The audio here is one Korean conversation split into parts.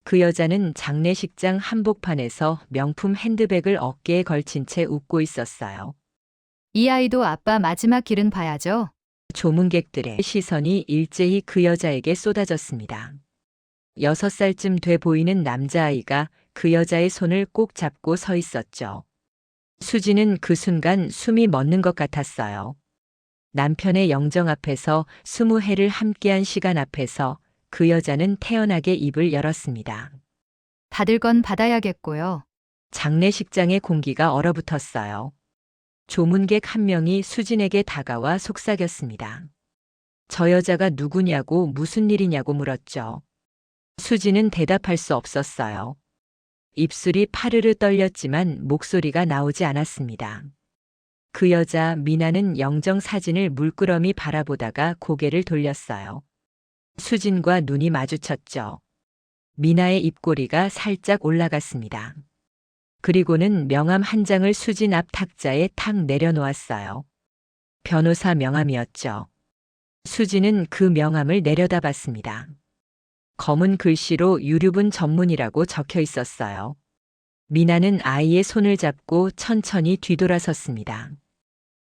그 여자는 장례식장 한복판에서 명품 핸드백을 어깨에 걸친 채 웃고 있었어요. 이 아이도 아빠 마지막 길은 봐야죠. 조문객들의 시선이 일제히 그 여자에게 쏟아졌습니다. 6살쯤 돼 보이는 남자아이가 그 여자의 손을 꼭 잡고 서 있었죠. 수지는 그 순간 숨이 멎는 것 같았어요. 남편의 영정 앞에서 20해를 함께한 시간 앞에서 그 여자는 태연하게 입을 열었습니다. 받을 건 받아야겠고요. 장례식장의 공기가 얼어붙었어요. 조문객 한 명이 수진에게 다가와 속삭였습니다. 저 여자가 누구냐고 무슨 일이냐고 물었죠. 수지는 대답할 수 없었어요. 입술이 파르르 떨렸지만 목소리가 나오지 않았습니다. 그 여자 미나는 영정 사진을 물끄러미 바라보다가 고개를 돌렸어요. 수진과 눈이 마주쳤죠. 미나의 입꼬리가 살짝 올라갔습니다. 그리고는 명함 한 장을 수진 앞 탁자에 탁 내려놓았어요. 변호사 명함이었죠. 수진은 그 명함을 내려다봤습니다. 검은 글씨로 유류분 전문이라고 적혀 있었어요. 미나는 아이의 손을 잡고 천천히 뒤돌아섰습니다.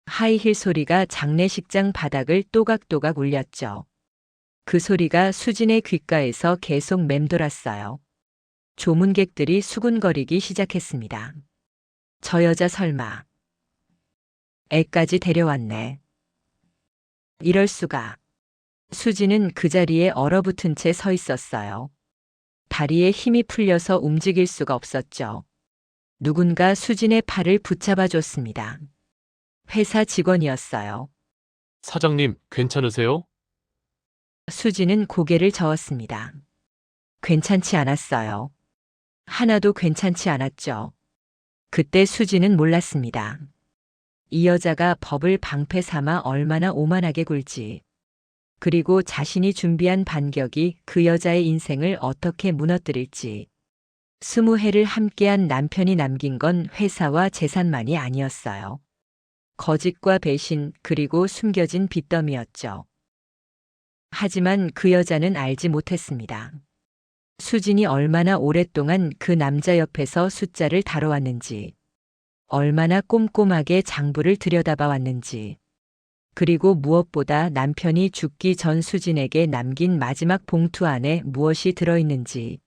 하이힐 소리가 장례식장 바닥을 또각또각 울렸죠. 그 소리가 수진의 귓가에서 계속 맴돌았어요. 조문객들이 수군거리기 시작했습니다. 저 여자 설마 애까지 데려왔네. 이럴 수가. 수지는 그 자리에 얼어붙은 채 서 있었어요. 다리에 힘이 풀려서 움직일 수가 없었죠. 누군가 수진의 팔을 붙잡아 줬습니다. 회사 직원이었어요. 사장님, 괜찮으세요? 수지는 고개를 저었습니다. 괜찮지 않았어요. 하나도 괜찮지 않았죠. 그때 수지는 몰랐습니다. 이 여자가 법을 방패 삼아 얼마나 오만하게 굴지. 그리고 자신이 준비한 반격이 그 여자의 인생을 어떻게 무너뜨릴지. 20해를 함께한 남편이 남긴 건 회사와 재산만이 아니었어요. 거짓과 배신 그리고 숨겨진 빚더미였죠. 하지만 그 여자는 알지 못했습니다. 수진이 얼마나 오랫동안 그 남자 옆에서 숫자를 다뤄왔는지, 얼마나 꼼꼼하게 장부를 들여다봐 왔는지, 그리고 무엇보다 남편이 죽기 전 수진에게 남긴 마지막 봉투 안에 무엇이 들어있는지.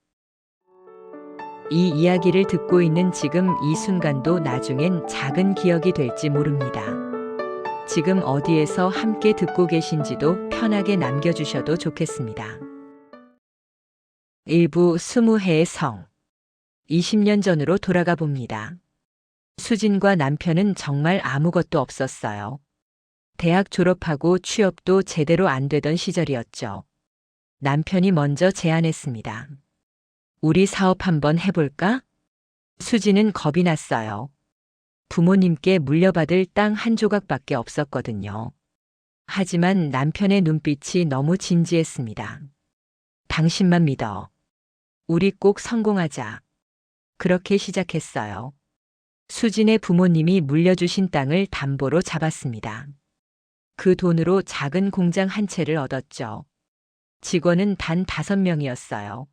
이 이야기를 듣고 있는 지금 이 순간도 나중엔 작은 기억이 될지 모릅니다. 지금 어디에서 함께 듣고 계신지도 편하게 남겨주셔도 좋겠습니다. 일부 20해의 성. 20년 전으로 돌아가 봅니다. 수진과 남편은 정말 아무것도 없었어요. 대학 졸업하고 취업도 제대로 안 되던 시절이었죠. 남편이 먼저 제안했습니다. 우리 사업 한번 해볼까? 수진은 겁이 났어요. 부모님께 물려받을 땅 한 조각밖에 없었거든요. 하지만 남편의 눈빛이 너무 진지했습니다. 당신만 믿어. 우리 꼭 성공하자. 그렇게 시작했어요. 수진의 부모님이 물려주신 땅을 담보로 잡았습니다. 그 돈으로 작은 공장 한 채를 얻었죠. 직원은 단 5명이었어요.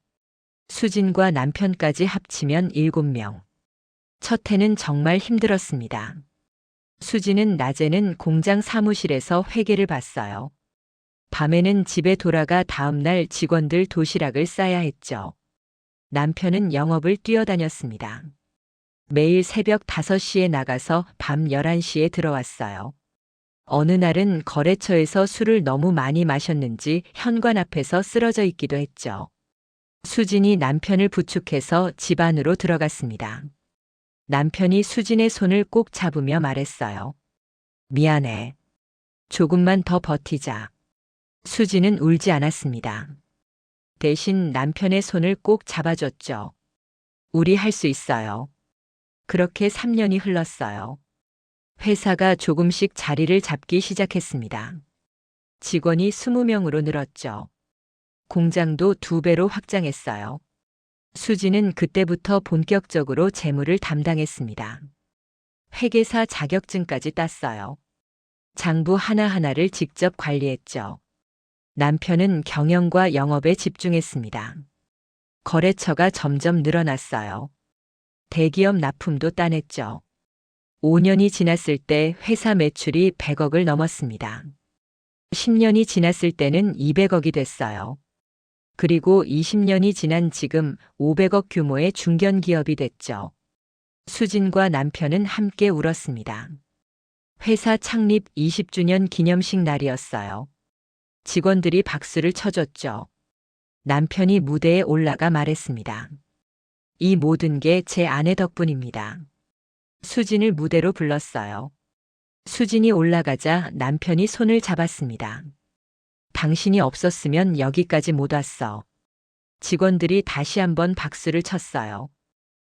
수진과 남편까지 합치면 7명. 첫 해는 정말 힘들었습니다. 수진은 낮에는 공장 사무실에서 회계를 봤어요. 밤에는 집에 돌아가 다음날 직원들 도시락을 싸야 했죠. 남편은 영업을 뛰어다녔습니다. 매일 새벽 5시에 나가서 밤 11시에 들어왔어요. 어느 날은 거래처에서 술을 너무 많이 마셨는지 현관 앞에서 쓰러져 있기도 했죠. 수진이 남편을 부축해서 집 안으로 들어갔습니다. 남편이 수진의 손을 꼭 잡으며 말했어요. 미안해. 조금만 더 버티자. 수진은 울지 않았습니다. 대신 남편의 손을 꼭 잡아줬죠. 우리 할 수 있어요. 그렇게 3년이 흘렀어요. 회사가 조금씩 자리를 잡기 시작했습니다. 직원이 20명으로 늘었죠. 공장도 2배로 확장했어요. 수지는 그때부터 본격적으로 재무를 담당했습니다. 회계사 자격증까지 땄어요. 장부 하나하나를 직접 관리했죠. 남편은 경영과 영업에 집중했습니다. 거래처가 점점 늘어났어요. 대기업 납품도 따냈죠. 5년이 지났을 때 회사 매출이 100억을 넘었습니다. 10년이 지났을 때는 200억이 됐어요. 그리고 20년이 지난 지금 500억 규모의 중견기업이 됐죠. 수진과 남편은 함께 울었습니다. 회사 창립 20주년 기념식 날이었어요. 직원들이 박수를 쳐줬죠. 남편이 무대에 올라가 말했습니다. 이 모든 게 제 아내 덕분입니다. 수진을 무대로 불렀어요. 수진이 올라가자 남편이 손을 잡았습니다. 당신이 없었으면 여기까지 못 왔어. 직원들이 다시 한번 박수를 쳤어요.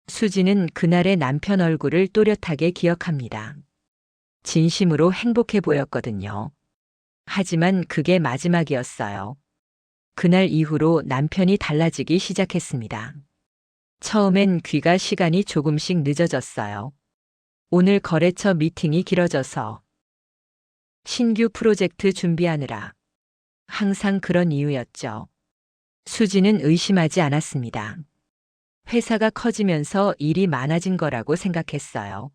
수진은 그날의 남편 얼굴을 또렷하게 기억합니다. 진심으로 행복해 보였거든요. 하지만 그게 마지막이었어요. 그날 이후로 남편이 달라지기 시작했습니다. 처음엔 귀가 시간이 조금씩 늦어졌어요. 오늘 거래처 미팅이 길어져서 신규 프로젝트 준비하느라 항상 그런 이유였죠. 수지는 의심하지 않았습니다. 회사가 커지면서 일이 많아진 거라고 생각했어요.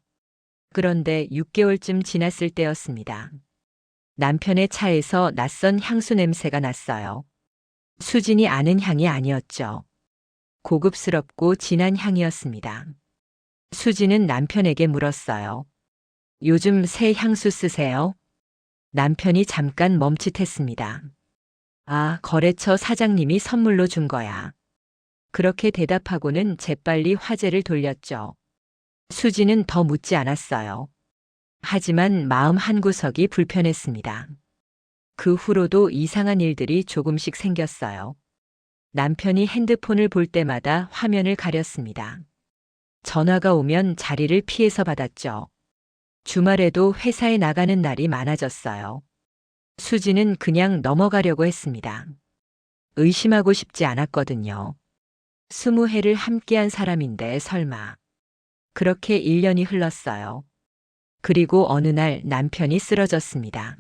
그런데 6개월쯤 지났을 때였습니다. 남편의 차에서 낯선 향수 냄새가 났어요. 수진이 아는 향이 아니었죠. 고급스럽고 진한 향이었습니다. 수진은 남편에게 물었어요. 요즘 새 향수 쓰세요? 남편이 잠깐 멈칫했습니다. 아, 거래처 사장님이 선물로 준 거야. 그렇게 대답하고는 재빨리 화제를 돌렸죠. 수지는 더 묻지 않았어요. 하지만 마음 한구석이 불편했습니다. 그 후로도 이상한 일들이 조금씩 생겼어요. 남편이 핸드폰을 볼 때마다 화면을 가렸습니다. 전화가 오면 자리를 피해서 받았죠. 주말에도 회사에 나가는 날이 많아졌어요. 수지는 그냥 넘어가려고 했습니다. 의심하고 싶지 않았거든요. 20해를 함께한 사람인데 설마. 그렇게 1년이 흘렀어요. 그리고 어느 날 남편이 쓰러졌습니다.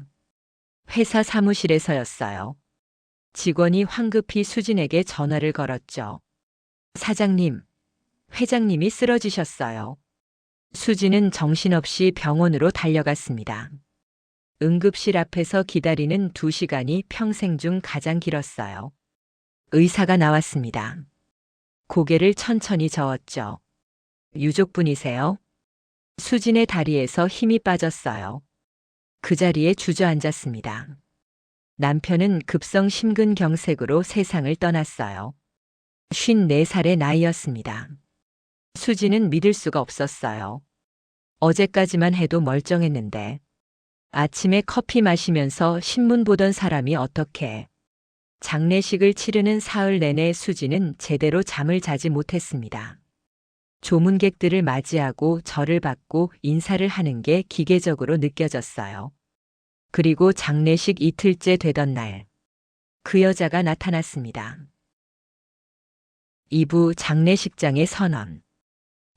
회사 사무실에서였어요. 직원이 황급히 수진에게 전화를 걸었죠. 사장님, 회장님이 쓰러지셨어요. 수진은 정신없이 병원으로 달려갔습니다. 응급실 앞에서 기다리는 2시간이 평생 중 가장 길었어요. 의사가 나왔습니다. 고개를 천천히 저었죠. 유족분이세요? 수진의 다리에서 힘이 빠졌어요. 그 자리에 주저앉았습니다. 남편은 급성 심근경색으로 세상을 떠났어요. 54살의 나이였습니다. 수지는 믿을 수가 없었어요. 어제까지만 해도 멀쩡했는데 아침에 커피 마시면서 신문 보던 사람이 어떻게. 장례식을 치르는 사흘 내내 수지는 제대로 잠을 자지 못했습니다. 조문객들을 맞이하고 절을 받고 인사를 하는 게 기계적으로 느껴졌어요. 그리고 장례식 이틀째 되던 날, 그 여자가 나타났습니다. 2부 장례식장의 선언.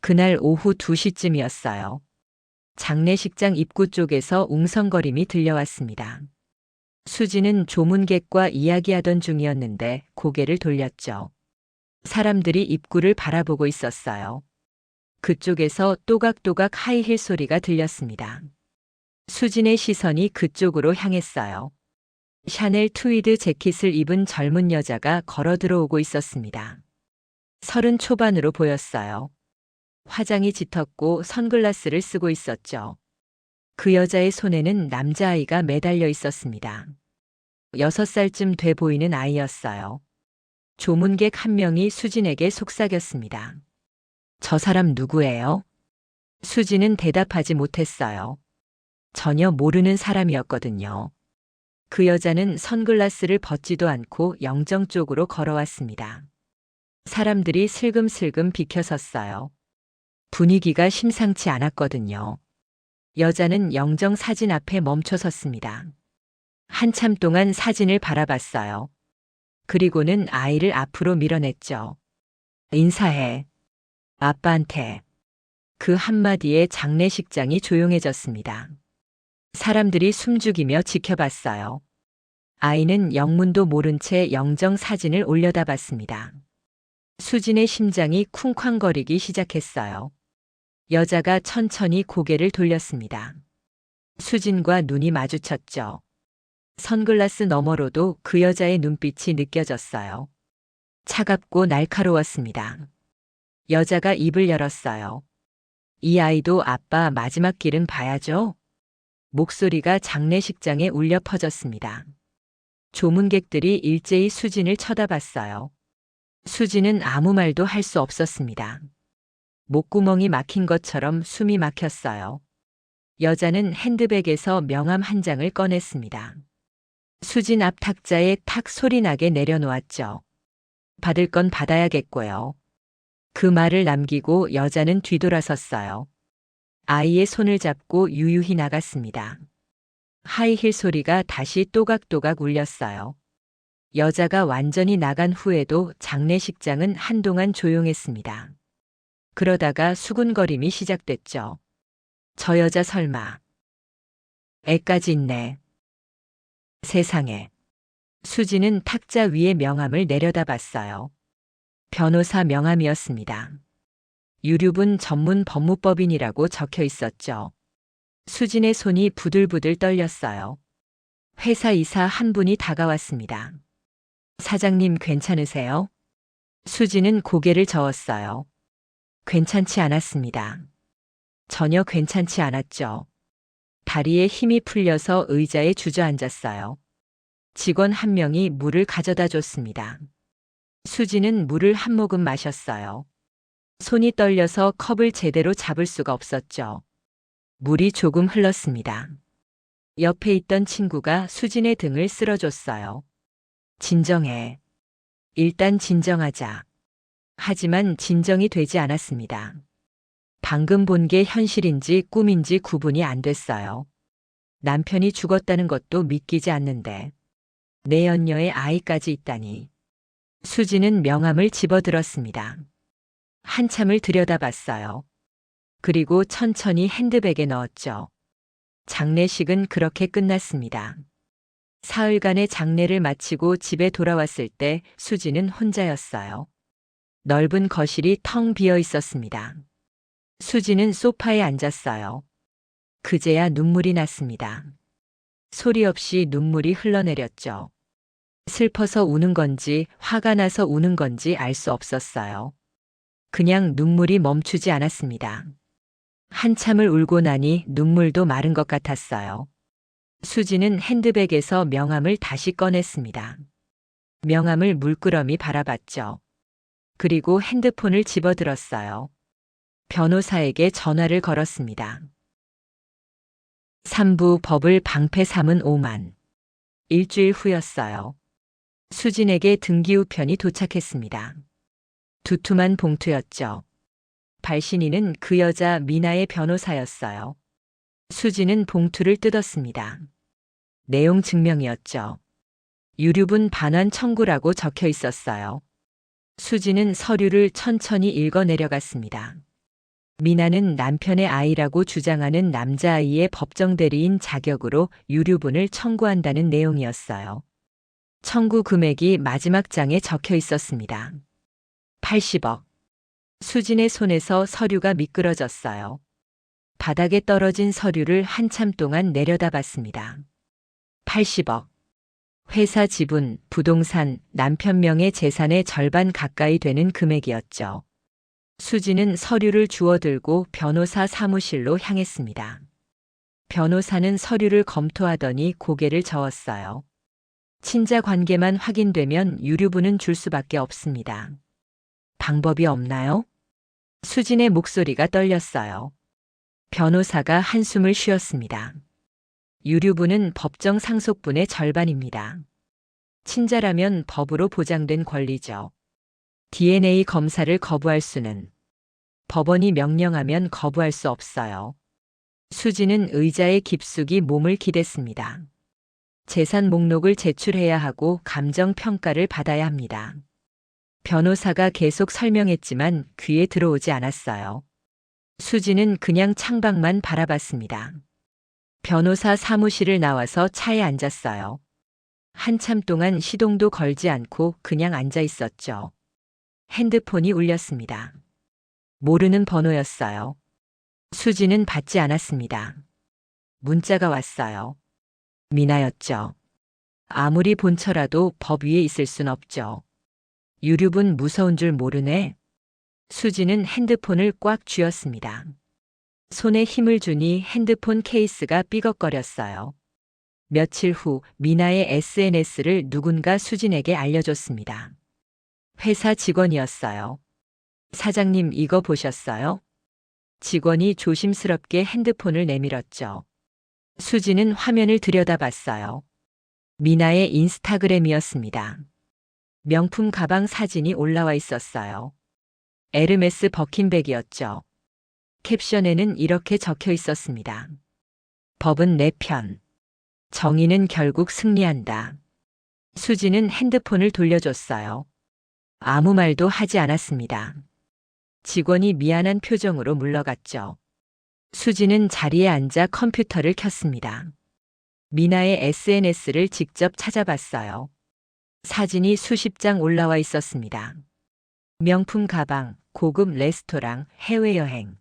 그날 오후 2시쯤이었어요. 장례식장 입구 쪽에서 웅성거림이 들려왔습니다. 수지는 조문객과 이야기하던 중이었는데 고개를 돌렸죠. 사람들이 입구를 바라보고 있었어요. 그쪽에서 또각또각 하이힐 소리가 들렸습니다. 수진의 시선이 그쪽으로 향했어요. 샤넬 트위드 재킷을 입은 젊은 여자가 걸어 들어오고 있었습니다. 30 초반으로 보였어요. 화장이 짙었고 선글라스를 쓰고 있었죠. 그 여자의 손에는 남자아이가 매달려 있었습니다. 6살쯤 돼 보이는 아이였어요. 조문객 한 명이 수진에게 속삭였습니다. 저 사람 누구예요? 수진은 대답하지 못했어요. 전혀 모르는 사람이었거든요. 그 여자는 선글라스를 벗지도 않고 영정 쪽으로 걸어왔습니다. 사람들이 슬금슬금 비켜섰어요. 분위기가 심상치 않았거든요. 여자는 영정 사진 앞에 멈춰 섰습니다. 한참 동안 사진을 바라봤어요. 그리고는 아이를 앞으로 밀어냈죠. 인사해. 아빠한테. 그 한마디에 장례식장이 조용해졌습니다. 사람들이 숨죽이며 지켜봤어요. 아이는 영문도 모른 채 영정 사진을 올려다봤습니다. 수진의 심장이 쿵쾅거리기 시작했어요. 여자가 천천히 고개를 돌렸습니다. 수진과 눈이 마주쳤죠. 선글라스 너머로도 그 여자의 눈빛이 느껴졌어요. 차갑고 날카로웠습니다. 여자가 입을 열었어요. 이 아이도 아빠 마지막 길은 봐야죠. 목소리가 장례식장에 울려 퍼졌습니다. 조문객들이 일제히 수진을 쳐다봤어요. 수진은 아무 말도 할 수 없었습니다. 목구멍이 막힌 것처럼 숨이 막혔어요. 여자는 핸드백에서 명함 한 장을 꺼냈습니다. 수진 앞 탁자에 탁 소리나게 내려놓았죠. 받을 건 받아야겠고요. 그 말을 남기고 여자는 뒤돌아섰어요. 아이의 손을 잡고 유유히 나갔습니다. 하이힐 소리가 다시 또각또각 울렸어요. 여자가 완전히 나간 후에도 장례식장은 한동안 조용했습니다. 그러다가 수군거림이 시작됐죠. 저 여자 설마. 애까지 있네. 세상에. 수지는 탁자 위에 명함을 내려다봤어요. 변호사 명함이었습니다. 유류분 전문 법무법인이라고 적혀 있었죠. 수진의 손이 부들부들 떨렸어요. 회사 이사 한 분이 다가왔습니다. 사장님 괜찮으세요? 수진은 고개를 저었어요. 괜찮지 않았습니다. 전혀 괜찮지 않았죠. 다리에 힘이 풀려서 의자에 주저앉았어요. 직원 한 명이 물을 가져다 줬습니다. 수지는 물을 한 모금 마셨어요. 손이 떨려서 컵을 제대로 잡을 수가 없었죠. 물이 조금 흘렀습니다. 옆에 있던 친구가 수진의 등을 쓸어줬어요. 진정해. 일단 진정하자. 하지만 진정이 되지 않았습니다. 방금 본 게 현실인지 꿈인지 구분이 안 됐어요. 남편이 죽었다는 것도 믿기지 않는데 내 연녀의 아이까지 있다니. 수지는 명함을 집어들었습니다. 한참을 들여다봤어요. 그리고 천천히 핸드백에 넣었죠. 장례식은 그렇게 끝났습니다. 사흘간의 장례를 마치고 집에 돌아왔을 때 수지는 혼자였어요. 넓은 거실이 텅 비어 있었습니다. 수지는 소파에 앉았어요. 그제야 눈물이 났습니다. 소리 없이 눈물이 흘러내렸죠. 슬퍼서 우는 건지 화가 나서 우는 건지 알 수 없었어요. 그냥 눈물이 멈추지 않았습니다. 한참을 울고 나니 눈물도 마른 것 같았어요. 수지는 핸드백에서 명함을 다시 꺼냈습니다. 명함을 물끄러미 바라봤죠. 그리고 핸드폰을 집어들었어요. 변호사에게 전화를 걸었습니다. 3부 법을 방패 삼은 오만. 일주일 후였어요. 수진에게 등기 우편이 도착했습니다. 두툼한 봉투였죠. 발신인은 그 여자 미나의 변호사였어요. 수진은 봉투를 뜯었습니다. 내용 증명이었죠. 유류분 반환 청구라고 적혀 있었어요. 수진은 서류를 천천히 읽어 내려갔습니다. 미나는 남편의 아이라고 주장하는 남자아이의 법정 대리인 자격으로 유류분을 청구한다는 내용이었어요. 청구 금액이 마지막 장에 적혀 있었습니다. 80억. 수진의 손에서 서류가 미끄러졌어요. 바닥에 떨어진 서류를 한참 동안 내려다봤습니다. 80억. 회사 지분, 부동산, 남편 명의 재산의 절반 가까이 되는 금액이었죠. 수지는 서류를 주워들고 변호사 사무실로 향했습니다. 변호사는 서류를 검토하더니 고개를 저었어요. 친자 관계만 확인되면 유류분은 줄 수밖에 없습니다. 방법이 없나요? 수진의 목소리가 떨렸어요. 변호사가 한숨을 쉬었습니다. 유류분은 법정 상속분의 절반입니다. 친자라면 법으로 보장된 권리죠. DNA 검사를 거부할 수는 법원이 명령하면 거부할 수 없어요. 수지는 의자에 깊숙이 몸을 기댔습니다. 재산 목록을 제출해야 하고 감정 평가를 받아야 합니다. 변호사가 계속 설명했지만 귀에 들어오지 않았어요. 수지는 그냥 창밖만 바라봤습니다. 변호사 사무실을 나와서 차에 앉았어요. 한참 동안 시동도 걸지 않고 그냥 앉아 있었죠. 핸드폰이 울렸습니다. 모르는 번호였어요. 수지는 받지 않았습니다. 문자가 왔어요. 미나였죠. 아무리 본처라도 법 위에 있을 순 없죠. 유류분 무서운 줄 모르네. 수지는 핸드폰을 꽉 쥐었습니다. 손에 힘을 주니 핸드폰 케이스가 삐걱거렸어요. 며칠 후 미나의 SNS를 누군가 수진에게 알려줬습니다. 회사 직원이었어요. 사장님, 이거 보셨어요? 직원이 조심스럽게 핸드폰을 내밀었죠. 수지는 화면을 들여다봤어요. 미나의 인스타그램이었습니다. 명품 가방 사진이 올라와 있었어요. 에르메스 버킨백이었죠. 캡션에는 이렇게 적혀 있었습니다. 법은 내 편. 정의는 결국 승리한다. 수지는 핸드폰을 돌려줬어요. 아무 말도 하지 않았습니다. 직원이 미안한 표정으로 물러갔죠. 수지는 자리에 앉아 컴퓨터를 켰습니다. 미나의 SNS를 직접 찾아봤어요. 사진이 수십 장 올라와 있었습니다. 명품 가방, 고급 레스토랑, 해외여행.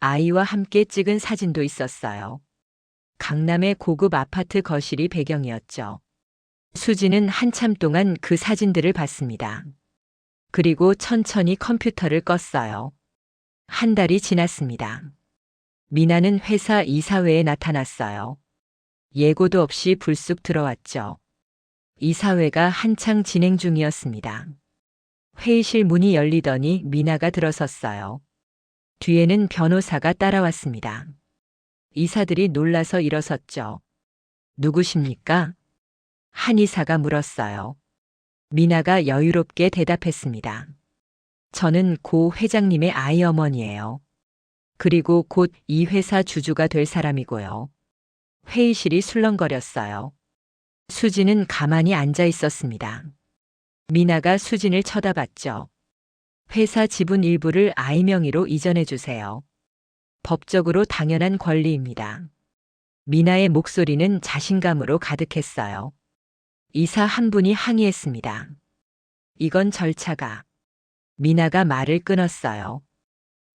아이와 함께 찍은 사진도 있었어요. 강남의 고급 아파트 거실이 배경이었죠. 수지는 한참 동안 그 사진들을 봤습니다. 그리고 천천히 컴퓨터를 껐어요. 한 달이 지났습니다. 미나는 회사 이사회에 나타났어요. 예고도 없이 불쑥 들어왔죠. 이사회가 한창 진행 중이었습니다. 회의실 문이 열리더니 미나가 들어섰어요. 뒤에는 변호사가 따라왔습니다. 이사들이 놀라서 일어섰죠. 누구십니까? 한의사가 물었어요. 미나가 여유롭게 대답했습니다. 저는 고 회장님의 아이 어머니예요. 그리고 곧 이 회사 주주가 될 사람이고요. 회의실이 술렁거렸어요. 수진은 가만히 앉아 있었습니다. 미나가 수진을 쳐다봤죠. 회사 지분 일부를 아이 명의로 이전해 주세요. 법적으로 당연한 권리입니다. 미나의 목소리는 자신감으로 가득했어요. 이사 한 분이 항의했습니다. 이건 절차가. 미나가 말을 끊었어요.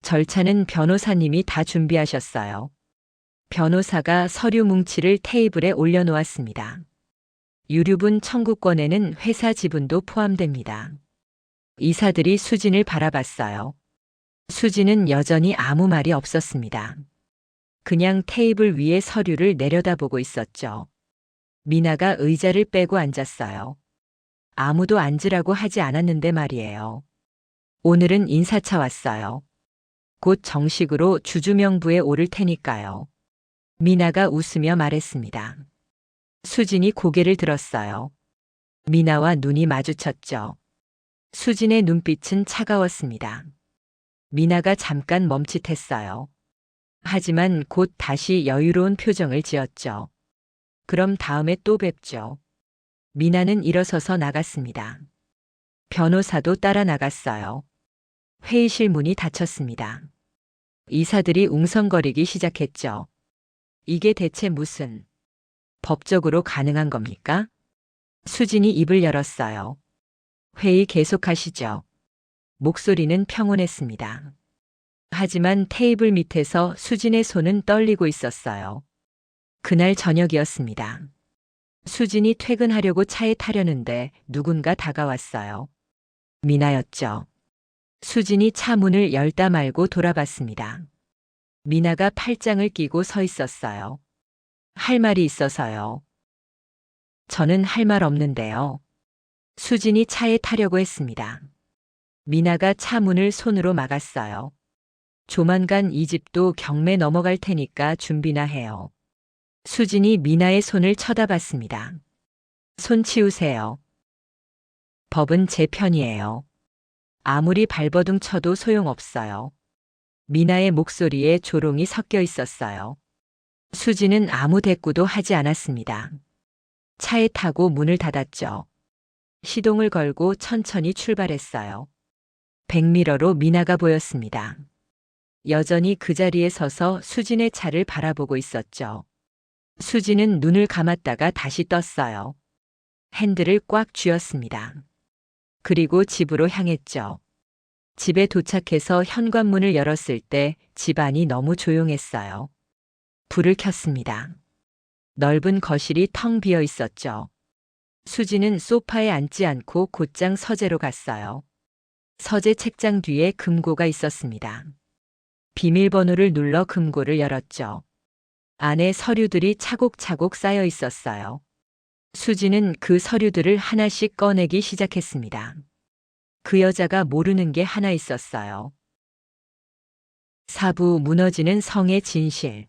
절차는 변호사님이 다 준비하셨어요. 변호사가 서류 뭉치를 테이블에 올려놓았습니다. 유류분 청구권에는 회사 지분도 포함됩니다. 이사들이 수진을 바라봤어요. 수진은 여전히 아무 말이 없었습니다. 그냥 테이블 위에 서류를 내려다보고 있었죠. 미나가 의자를 빼고 앉았어요. 아무도 앉으라고 하지 않았는데 말이에요. 오늘은 인사차 왔어요. 곧 정식으로 주주명부에 오를 테니까요. 미나가 웃으며 말했습니다. 수진이 고개를 들었어요. 미나와 눈이 마주쳤죠. 수진의 눈빛은 차가웠습니다. 미나가 잠깐 멈칫했어요. 하지만 곧 다시 여유로운 표정을 지었죠. 그럼 다음에 또 뵙죠. 미나는 일어서서 나갔습니다. 변호사도 따라 나갔어요. 회의실 문이 닫혔습니다. 이사들이 웅성거리기 시작했죠. 이게 대체 무슨 법적으로 가능한 겁니까? 수진이 입을 열었어요. 회의 계속하시죠. 목소리는 평온했습니다. 하지만 테이블 밑에서 수진의 손은 떨리고 있었어요. 그날 저녁이었습니다. 수진이 퇴근하려고 차에 타려는데 누군가 다가왔어요. 미나였죠. 수진이 차 문을 열다 말고 돌아봤습니다. 미나가 팔짱을 끼고 서 있었어요. 할 말이 있어서요. 저는 할 말 없는데요. 수진이 차에 타려고 했습니다. 미나가 차 문을 손으로 막았어요. 조만간 이 집도 경매 넘어갈 테니까 준비나 해요. 수진이 미나의 손을 쳐다봤습니다. 손 치우세요. 법은 제 편이에요. 아무리 발버둥 쳐도 소용없어요. 미나의 목소리에 조롱이 섞여 있었어요. 수진은 아무 대꾸도 하지 않았습니다. 차에 타고 문을 닫았죠. 시동을 걸고 천천히 출발했어요. 백미러로 미나가 보였습니다. 여전히 그 자리에 서서 수진의 차를 바라보고 있었죠. 수진은 눈을 감았다가 다시 떴어요. 핸들을 꽉 쥐었습니다. 그리고 집으로 향했죠. 집에 도착해서 현관문을 열었을 때 집안이 너무 조용했어요. 불을 켰습니다. 넓은 거실이 텅 비어 있었죠. 수지는 소파에 앉지 않고 곧장 서재로 갔어요. 서재 책장 뒤에 금고가 있었습니다. 비밀번호를 눌러 금고를 열었죠. 안에 서류들이 차곡차곡 쌓여 있었어요. 수지는 그 서류들을 하나씩 꺼내기 시작했습니다. 그 여자가 모르는 게 하나 있었어요. 사부 무너지는 성의 진실.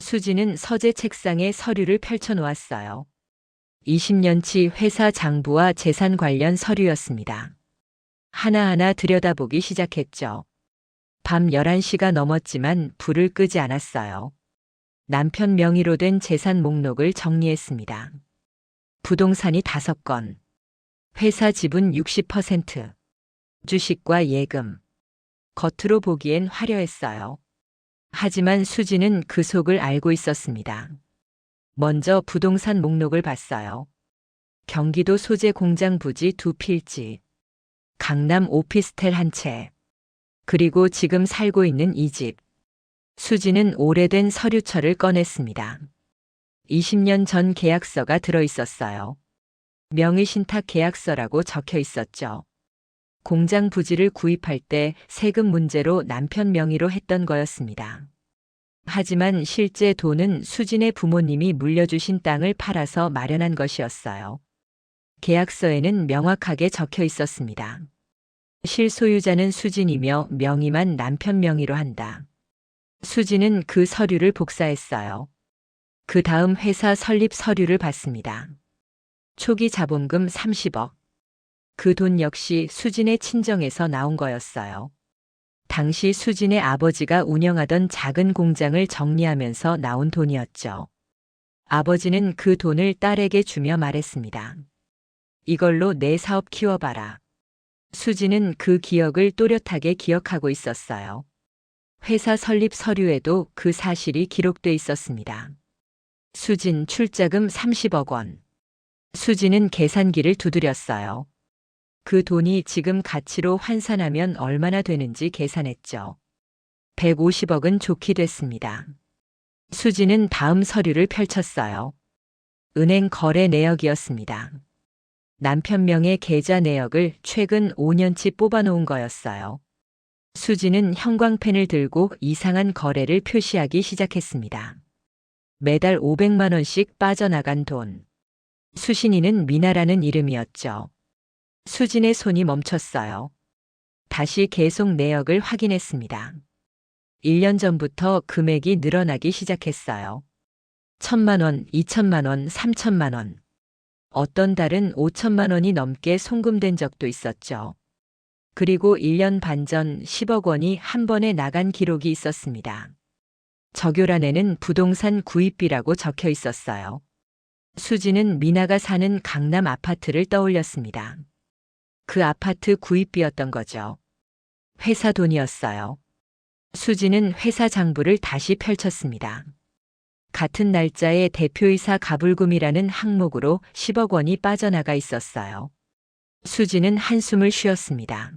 수지는 서재 책상에 서류를 펼쳐놓았어요. 20년치 회사 장부와 재산 관련 서류였습니다. 하나하나 들여다보기 시작했죠. 밤 11시가 넘었지만 불을 끄지 않았어요. 남편 명의로 된 재산 목록을 정리했습니다. 부동산이 5건, 회사 지분 60%, 주식과 예금. 겉으로 보기엔 화려했어요. 하지만 수지는 그 속을 알고 있었습니다. 먼저 부동산 목록을 봤어요. 경기도 소재 공장 부지 2필지, 강남 오피스텔 한 채, 그리고 지금 살고 있는 이 집. 수지는 오래된 서류철을 꺼냈습니다. 20년 전 계약서가 들어 있었어요. 명의신탁 계약서라고 적혀 있었죠. 공장 부지를 구입할 때 세금 문제로 남편 명의로 했던 거였습니다. 하지만 실제 돈은 수진의 부모님이 물려주신 땅을 팔아서 마련한 것이었어요. 계약서에는 명확하게 적혀 있었습니다. 실소유자는 수진이며 명의만 남편 명의로 한다. 수진은 그 서류를 복사했어요. 그 다음 회사 설립 서류를 봤습니다. 초기 자본금 30억. 그 돈 역시 수진의 친정에서 나온 거였어요. 당시 수진의 아버지가 운영하던 작은 공장을 정리하면서 나온 돈이었죠. 아버지는 그 돈을 딸에게 주며 말했습니다. 이걸로 내 사업 키워봐라. 수진은 그 기억을 또렷하게 기억하고 있었어요. 회사 설립 서류에도 그 사실이 기록돼 있었습니다. 수진 출자금 30억 원. 수진은 계산기를 두드렸어요. 그 돈이 지금 가치로 환산하면 얼마나 되는지 계산했죠. 150억은 좋게 됐습니다. 수진은 다음 서류를 펼쳤어요. 은행 거래 내역이었습니다. 남편 명의 계좌 내역을 최근 5년치 뽑아놓은 거였어요. 수지는 형광펜을 들고 이상한 거래를 표시하기 시작했습니다. 매달 500만 원씩 빠져나간 돈. 수신이는 미나라는 이름이었죠. 수진의 손이 멈췄어요. 다시 계속 내역을 확인했습니다. 1년 전부터 금액이 늘어나기 시작했어요. 1,000만 원, 2천만 원, 3천만 원. 어떤 달은 5천만 원이 넘게 송금된 적도 있었죠. 그리고 1년 반 전 10억 원이 한 번에 나간 기록이 있었습니다. 적요란에는 부동산 구입비라고 적혀 있었어요. 수지는 미나가 사는 강남 아파트를 떠올렸습니다. 그 아파트 구입비였던 거죠. 회사 돈이었어요. 수지는 회사 장부를 다시 펼쳤습니다. 같은 날짜에 대표이사 가불금이라는 항목으로 10억 원이 빠져나가 있었어요. 수지는 한숨을 쉬었습니다.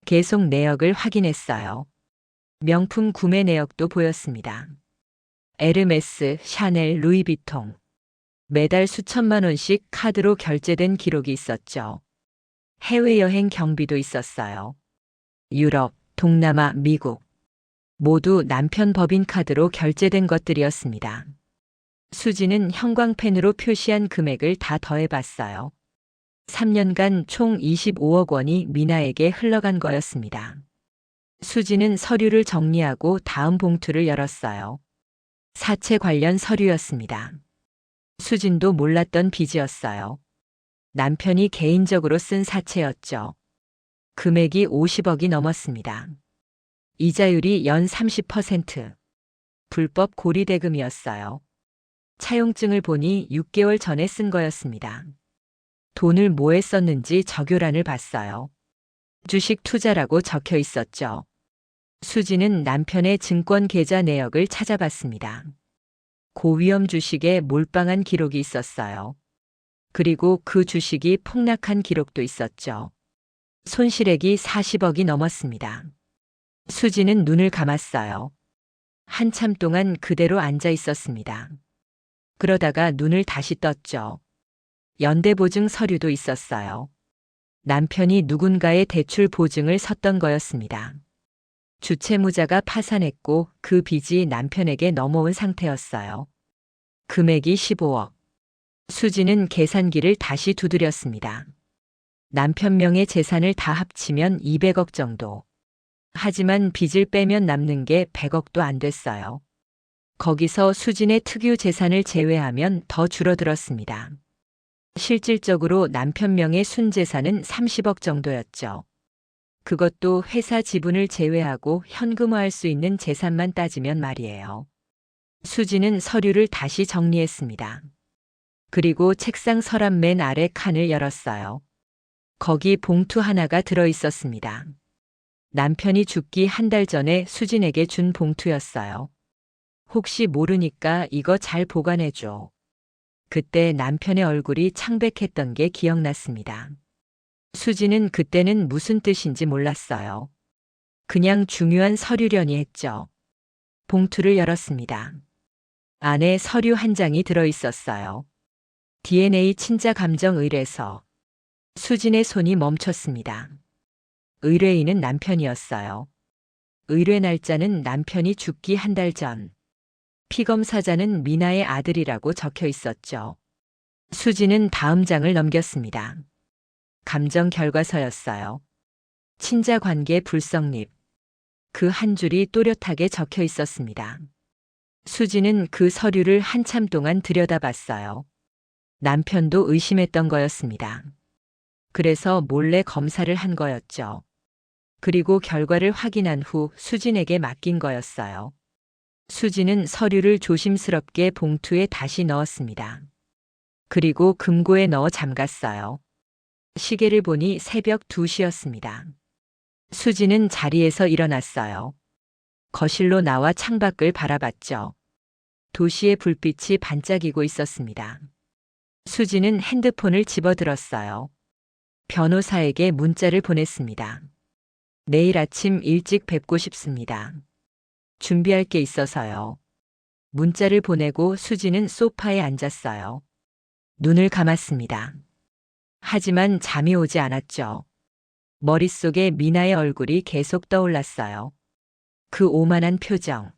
계속 내역을 확인했어요. 명품 구매 내역도 보였습니다. 에르메스, 샤넬, 루이비통. 매달 수천만 원씩 카드로 결제된 기록이 있었죠. 해외여행 경비도 있었어요. 유럽, 동남아, 미국. 모두 남편 법인카드로 결제된 것들이었습니다. 수지는 형광펜으로 표시한 금액을 다 더해봤어요. 3년간 총 25억 원이 미나에게 흘러간 거였습니다. 수지는 서류를 정리하고 다음 봉투를 열었어요. 사채 관련 서류였습니다. 수진도 몰랐던 빚이었어요. 남편이 개인적으로 쓴 사채였죠. 금액이 50억이 넘었습니다. 이자율이 연 30%. 불법 고리대금이었어요. 차용증을 보니 6개월 전에 쓴 거였습니다. 돈을 뭐에 썼는지 적요란을 봤어요. 주식 투자라고 적혀 있었죠. 수지는 남편의 증권 계좌 내역을 찾아봤습니다. 고위험 주식에 몰빵한 기록이 있었어요. 그리고 그 주식이 폭락한 기록도 있었죠. 손실액이 40억이 넘었습니다. 수지는 눈을 감았어요. 한참 동안 그대로 앉아 있었습니다. 그러다가 눈을 다시 떴죠. 연대보증 서류도 있었어요. 남편이 누군가의 대출 보증을 섰던 거였습니다. 주채무자가 파산했고 그 빚이 남편에게 넘어온 상태였어요. 금액이 15억. 수지는 계산기를 다시 두드렸습니다. 남편 명의 재산을 다 합치면 200억 정도. 하지만 빚을 빼면 남는 게 100억도 안 됐어요. 거기서 수진의 특유 재산을 제외하면 더 줄어들었습니다. 실질적으로 남편 명의 순재산은 30억 정도였죠. 그것도 회사 지분을 제외하고 현금화할 수 있는 재산만 따지면 말이에요. 수지는 서류를 다시 정리했습니다. 그리고 책상 서랍 맨 아래 칸을 열었어요. 거기 봉투 하나가 들어 있었습니다. 남편이 죽기 한 달 전에 수진에게 준 봉투였어요. 혹시 모르니까 이거 잘 보관해줘. 그때 남편의 얼굴이 창백했던 게 기억났습니다. 수지는 그때는 무슨 뜻인지 몰랐어요. 그냥 중요한 서류려니 했죠. 봉투를 열었습니다. 안에 서류 한 장이 들어 있었어요. DNA 친자 감정 의뢰서. 수진의 손이 멈췄습니다. 의뢰인은 남편이었어요. 의뢰 날짜는 남편이 죽기 한 달 전. 피검사자는 미나의 아들이라고 적혀 있었죠. 수지는 다음 장을 넘겼습니다. 감정 결과서였어요. 친자 관계 불성립. 그 한 줄이 또렷하게 적혀 있었습니다. 수지는 그 서류를 한참 동안 들여다봤어요. 남편도 의심했던 거였습니다. 그래서 몰래 검사를 한 거였죠. 그리고 결과를 확인한 후 수진에게 맡긴 거였어요. 수지는 서류를 조심스럽게 봉투에 다시 넣었습니다. 그리고 금고에 넣어 잠갔어요. 시계를 보니 새벽 2시였습니다. 수지는 자리에서 일어났어요. 거실로 나와 창밖을 바라봤죠. 도시의 불빛이 반짝이고 있었습니다. 수지는 핸드폰을 집어들었어요. 변호사에게 문자를 보냈습니다. 내일 아침 일찍 뵙고 싶습니다. 준비할 게 있어서요. 문자를 보내고 수지는 소파에 앉았어요. 눈을 감았습니다. 하지만 잠이 오지 않았죠. 머릿속에 미나의 얼굴이 계속 떠올랐어요. 그 오만한 표정.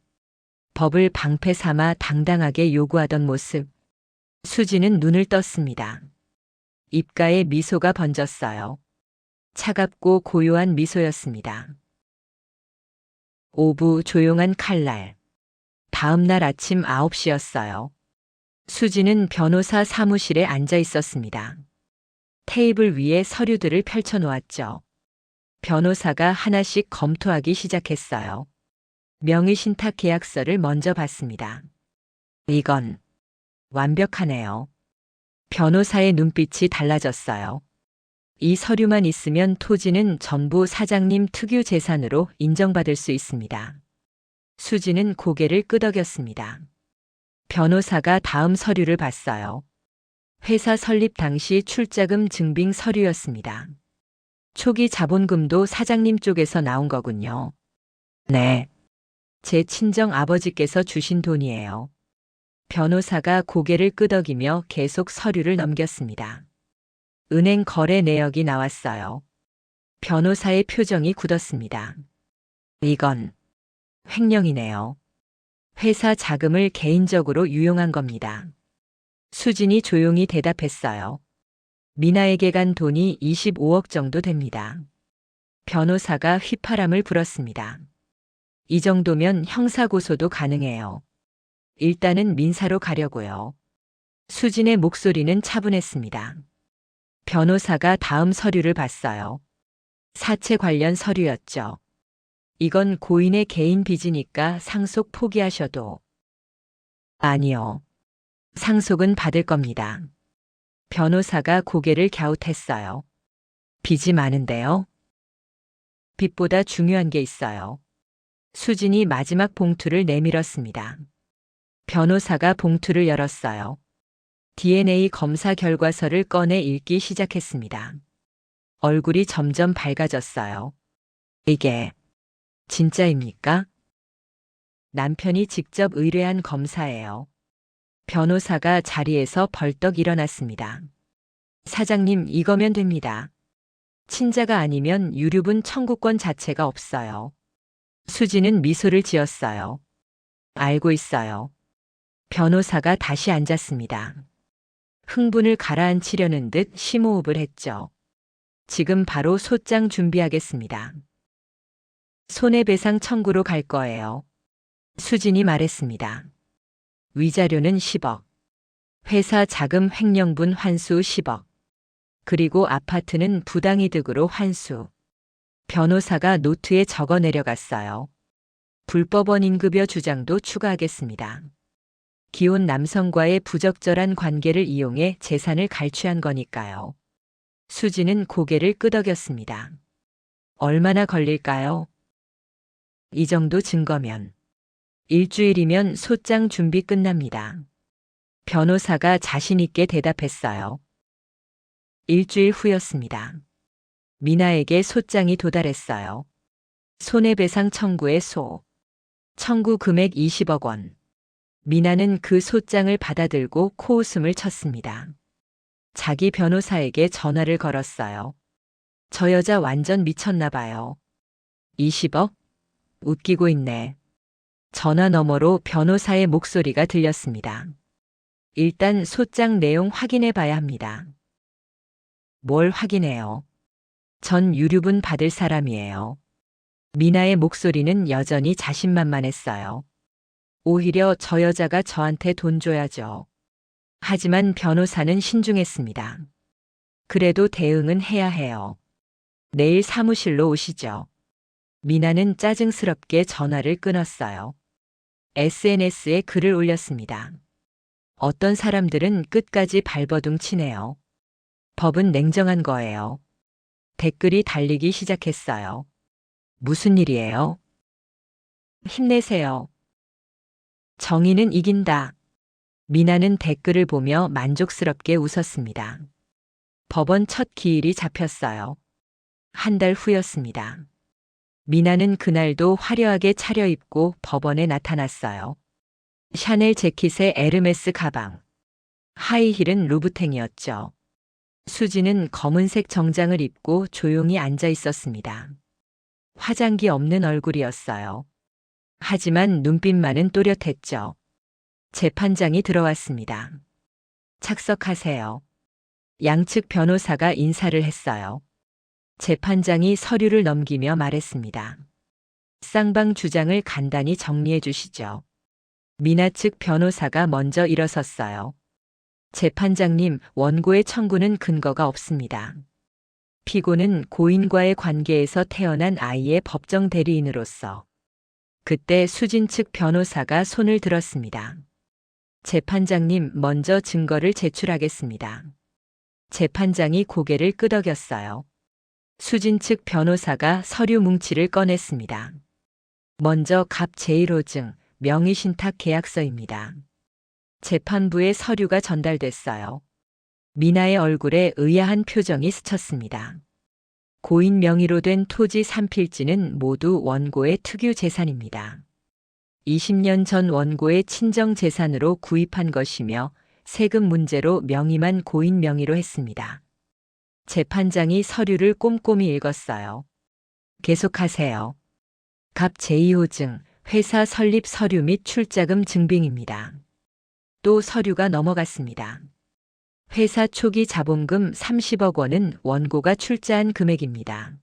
법을 방패 삼아 당당하게 요구하던 모습. 수지는 눈을 떴습니다. 입가에 미소가 번졌어요. 차갑고 고요한 미소였습니다. 오후 조용한 칼날. 다음 날 아침 9시였어요. 수지는 변호사 사무실에 앉아 있었습니다. 테이블 위에 서류들을 펼쳐놓았죠. 변호사가 하나씩 검토하기 시작했어요. 명의신탁 계약서를 먼저 봤습니다. 이건 완벽하네요. 변호사의 눈빛이 달라졌어요. 이 서류만 있으면 토지는 전부 사장님 특유 재산으로 인정받을 수 있습니다. 수지는 고개를 끄덕였습니다. 변호사가 다음 서류를 봤어요. 회사 설립 당시 출자금 증빙 서류였습니다. 초기 자본금도 사장님 쪽에서 나온 거군요. 네. 제 친정 아버지께서 주신 돈이에요. 변호사가 고개를 끄덕이며 계속 서류를 넘겼습니다. 은행 거래 내역이 나왔어요. 변호사의 표정이 굳었습니다. 이건 횡령이네요. 회사 자금을 개인적으로 유용한 겁니다. 수진이 조용히 대답했어요. 미나에게 간 돈이 25억 정도 됩니다. 변호사가 휘파람을 불었습니다. 이 정도면 형사고소도 가능해요. 일단은 민사로 가려고요. 수진의 목소리는 차분했습니다. 변호사가 다음 서류를 봤어요. 사채 관련 서류였죠. 이건 고인의 개인 빚이니까 상속 포기하셔도. 아니요. 상속은 받을 겁니다. 변호사가 고개를 갸웃했어요. 빚이 많은데요. 빚보다 중요한 게 있어요. 수진이 마지막 봉투를 내밀었습니다. 변호사가 봉투를 열었어요. DNA 검사 결과서를 꺼내 읽기 시작했습니다. 얼굴이 점점 밝아졌어요. 이게 진짜입니까? 남편이 직접 의뢰한 검사예요. 변호사가 자리에서 벌떡 일어났습니다. 사장님, 이거면 됩니다. 친자가 아니면 유류분 청구권 자체가 없어요. 수지는 미소를 지었어요. 알고 있어요. 변호사가 다시 앉았습니다. 흥분을 가라앉히려는 듯 심호흡을 했죠. 지금 바로 소장 준비하겠습니다. 손해배상 청구로 갈 거예요. 수진이 말했습니다. 위자료는 10억. 회사 자금 횡령분 환수 10억. 그리고 아파트는 부당이득으로 환수. 변호사가 노트에 적어 내려갔어요. 불법 원인급여 주장도 추가하겠습니다. 기혼 남성과의 부적절한 관계를 이용해 재산을 갈취한 거니까요. 수지는 고개를 끄덕였습니다. 얼마나 걸릴까요? 이 정도 증거면. 일주일이면 소장 준비 끝납니다. 변호사가 자신 있게 대답했어요. 일주일 후였습니다. 미나에게 소장이 도달했어요. 손해배상 청구의 소. 청구 금액 20억 원. 미나는 그 소장을 받아들고 코웃음을 쳤습니다. 자기 변호사에게 전화를 걸었어요. 저 여자 완전 미쳤나 봐요. 20억? 웃기고 있네. 전화 너머로 변호사의 목소리가 들렸습니다. 일단 소장 내용 확인해 봐야 합니다. 뭘 확인해요? 전 유류분 받을 사람이에요. 미나의 목소리는 여전히 자신만만했어요. 오히려 저 여자가 저한테 돈 줘야죠. 하지만 변호사는 신중했습니다. 그래도 대응은 해야 해요. 내일 사무실로 오시죠. 미나는 짜증스럽게 전화를 끊었어요. SNS에 글을 올렸습니다. 어떤 사람들은 끝까지 발버둥 치네요. 법은 냉정한 거예요. 댓글이 달리기 시작했어요. 무슨 일이에요? 힘내세요. 정의는 이긴다. 미나는 댓글을 보며 만족스럽게 웃었습니다. 법원 첫 기일이 잡혔어요. 한 달 후였습니다. 미나는 그날도 화려하게 차려입고 법원에 나타났어요. 샤넬 재킷에 에르메스 가방. 하이힐은 루브탱이었죠. 수지는 검은색 정장을 입고 조용히 앉아 있었습니다. 화장기 없는 얼굴이었어요. 하지만 눈빛만은 또렷했죠. 재판장이 들어왔습니다. 착석하세요. 양측 변호사가 인사를 했어요. 재판장이 서류를 넘기며 말했습니다. 쌍방 주장을 간단히 정리해 주시죠. 미나 측 변호사가 먼저 일어섰어요. 재판장님, 원고의 청구는 근거가 없습니다. 피고는 고인과의 관계에서 태어난 아이의 법정 대리인으로서. 그때 수진 측 변호사가 손을 들었습니다. 재판장님, 먼저 증거를 제출하겠습니다. 재판장이 고개를 끄덕였어요. 수진 측 변호사가 서류 뭉치를 꺼냈습니다. 먼저 갑 제1호증, 명의신탁 계약서입니다. 재판부에 서류가 전달됐어요. 미나의 얼굴에 의아한 표정이 스쳤습니다. 고인 명의로 된 토지 3필지는 모두 원고의 특유 재산입니다. 20년 전 원고의 친정 재산으로 구입한 것이며 세금 문제로 명의만 고인 명의로 했습니다. 재판장이 서류를 꼼꼼히 읽었어요. 계속하세요. 갑 제2호증, 회사 설립 서류 및 출자금 증빙입니다. 또 서류가 넘어갔습니다. 회사 초기 자본금 30억 원은 원고가 출자한 금액입니다.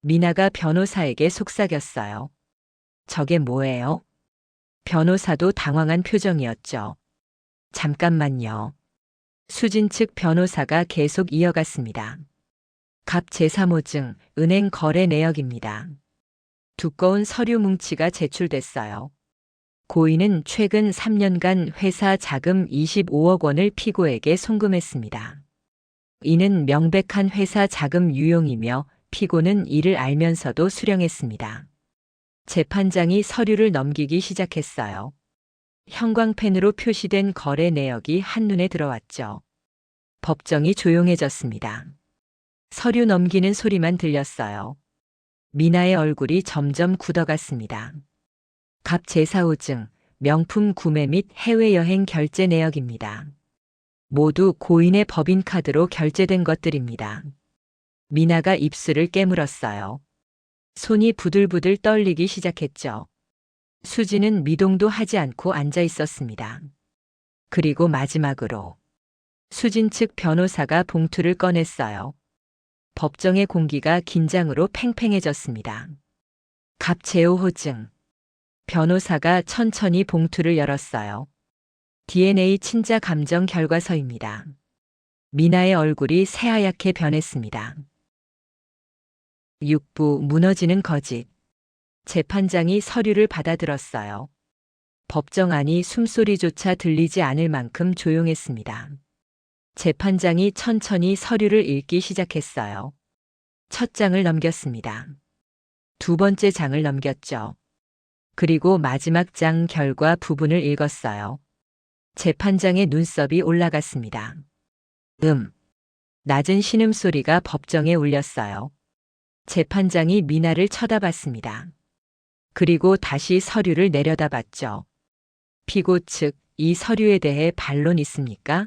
미나가 변호사에게 속삭였어요. 저게 뭐예요? 변호사도 당황한 표정이었죠. 잠깐만요. 수진 측 변호사가 계속 이어갔습니다. 갑 제3호증, 은행 거래 내역입니다. 두꺼운 서류 뭉치가 제출됐어요. 고인은 최근 3년간 회사 자금 25억 원을 피고에게 송금했습니다. 이는 명백한 회사 자금 유용이며 피고는 이를 알면서도 수령했습니다. 재판장이 서류를 넘기기 시작했어요. 형광펜으로 표시된 거래 내역이 한눈에 들어왔죠. 법정이 조용해졌습니다. 서류 넘기는 소리만 들렸어요. 미나의 얼굴이 점점 굳어갔습니다. 갑 제사호증, 명품 구매 및 해외여행 결제 내역입니다. 모두 고인의 법인카드로 결제된 것들입니다. 미나가 입술을 깨물었어요. 손이 부들부들 떨리기 시작했죠. 수지는 미동도 하지 않고 앉아 있었습니다. 그리고 마지막으로 수진 측 변호사가 봉투를 꺼냈어요. 법정의 공기가 긴장으로 팽팽해졌습니다. 갑제호호증. 변호사가 천천히 봉투를 열었어요. DNA 친자 감정 결과서입니다. 미나의 얼굴이 새하얗게 변했습니다. 6부 무너지는 거짓. 재판장이 서류를 받아들었어요. 법정 안이 숨소리조차 들리지 않을 만큼 조용했습니다. 재판장이 천천히 서류를 읽기 시작했어요. 첫 장을 넘겼습니다. 두 번째 장을 넘겼죠. 그리고 마지막 장 결과 부분을 읽었어요. 재판장의 눈썹이 올라갔습니다. 낮은 신음소리가 법정에 울렸어요. 재판장이 미나를 쳐다봤습니다. 그리고 다시 서류를 내려다봤죠. 피고 측, 이 서류에 대해 반론 있습니까?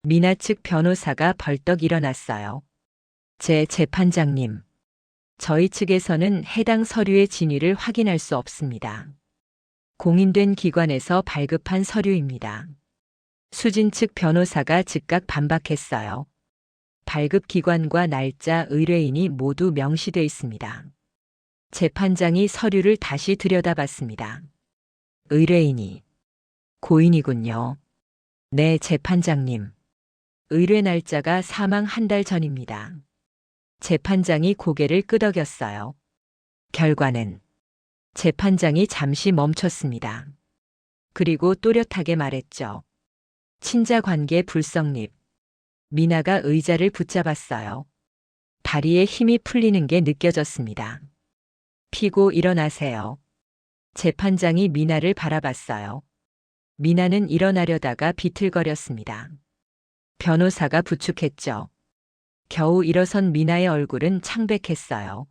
미나 측 변호사가 벌떡 일어났어요. 재판장님. 저희 측에서는 해당 서류의 진위를 확인할 수 없습니다. 공인된 기관에서 발급한 서류입니다. 수진 측 변호사가 즉각 반박했어요. 발급 기관과 날짜, 의뢰인이 모두 명시돼 있습니다. 재판장이 서류를 다시 들여다봤습니다. 의뢰인이 고인이군요. 네, 재판장님. 의뢰 날짜가 사망 한 달 전입니다. 재판장이 고개를 끄덕였어요. 결과는 재판장이 잠시 멈췄습니다. 그리고 또렷하게 말했죠. 친자 관계 불성립. 미나가 의자를 붙잡았어요. 다리에 힘이 풀리는 게 느껴졌습니다. 피고 일어나세요. 재판장이 미나를 바라봤어요. 미나는 일어나려다가 비틀거렸습니다. 변호사가 부축했죠. 겨우 일어선 미나의 얼굴은 창백했어요.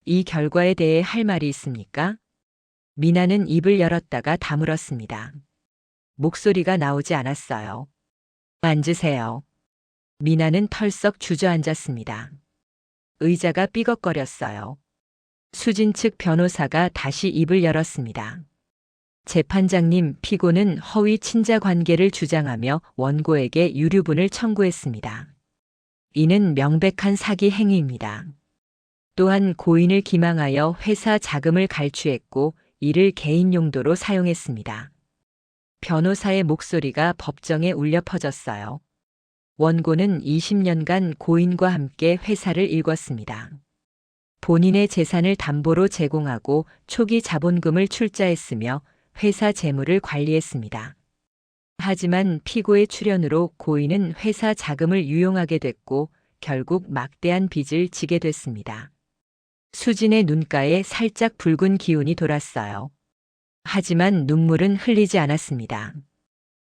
이 결과에 대해 할 말이 있습니까? 미나는 입을 열었다가 다물었습니다. 목소리가 나오지 않았어요. 앉으세요. 미나는 털썩 주저앉았습니다. 의자가 삐걱거렸어요. 수진 측 변호사가 다시 입을 열었습니다. 재판장님, 피고는 허위 친자 관계를 주장하며 원고에게 유류분을 청구했습니다. 이는 명백한 사기 행위입니다. 또한 고인을 기망하여 회사 자금을 갈취했고 이를 개인 용도로 사용했습니다. 변호사의 목소리가 법정에 울려 퍼졌어요. 원고는 20년간 고인과 함께 회사를 일궜습니다. 본인의 재산을 담보로 제공하고 초기 자본금을 출자했으며 회사 재물을 관리했습니다. 하지만 피고의 출연으로 고인은 회사 자금을 유용하게 됐고 결국 막대한 빚을 지게 됐습니다. 수진의 눈가에 살짝 붉은 기운이 돌았어요. 하지만 눈물은 흘리지 않았습니다.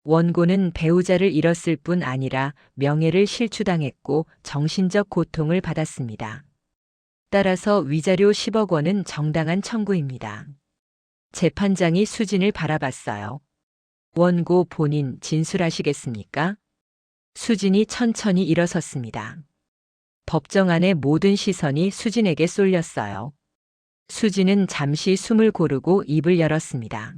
원고는 배우자를 잃었을 뿐 아니라 명예를 실추당했고 정신적 고통을 받았습니다. 따라서 위자료 10억 원은 정당한 청구입니다. 재판장이 수진을 바라봤어요. 원고 본인 진술하시겠습니까? 수진이 천천히 일어섰습니다. 법정 안의 모든 시선이 수진에게 쏠렸어요. 수진은 잠시 숨을 고르고 입을 열었습니다.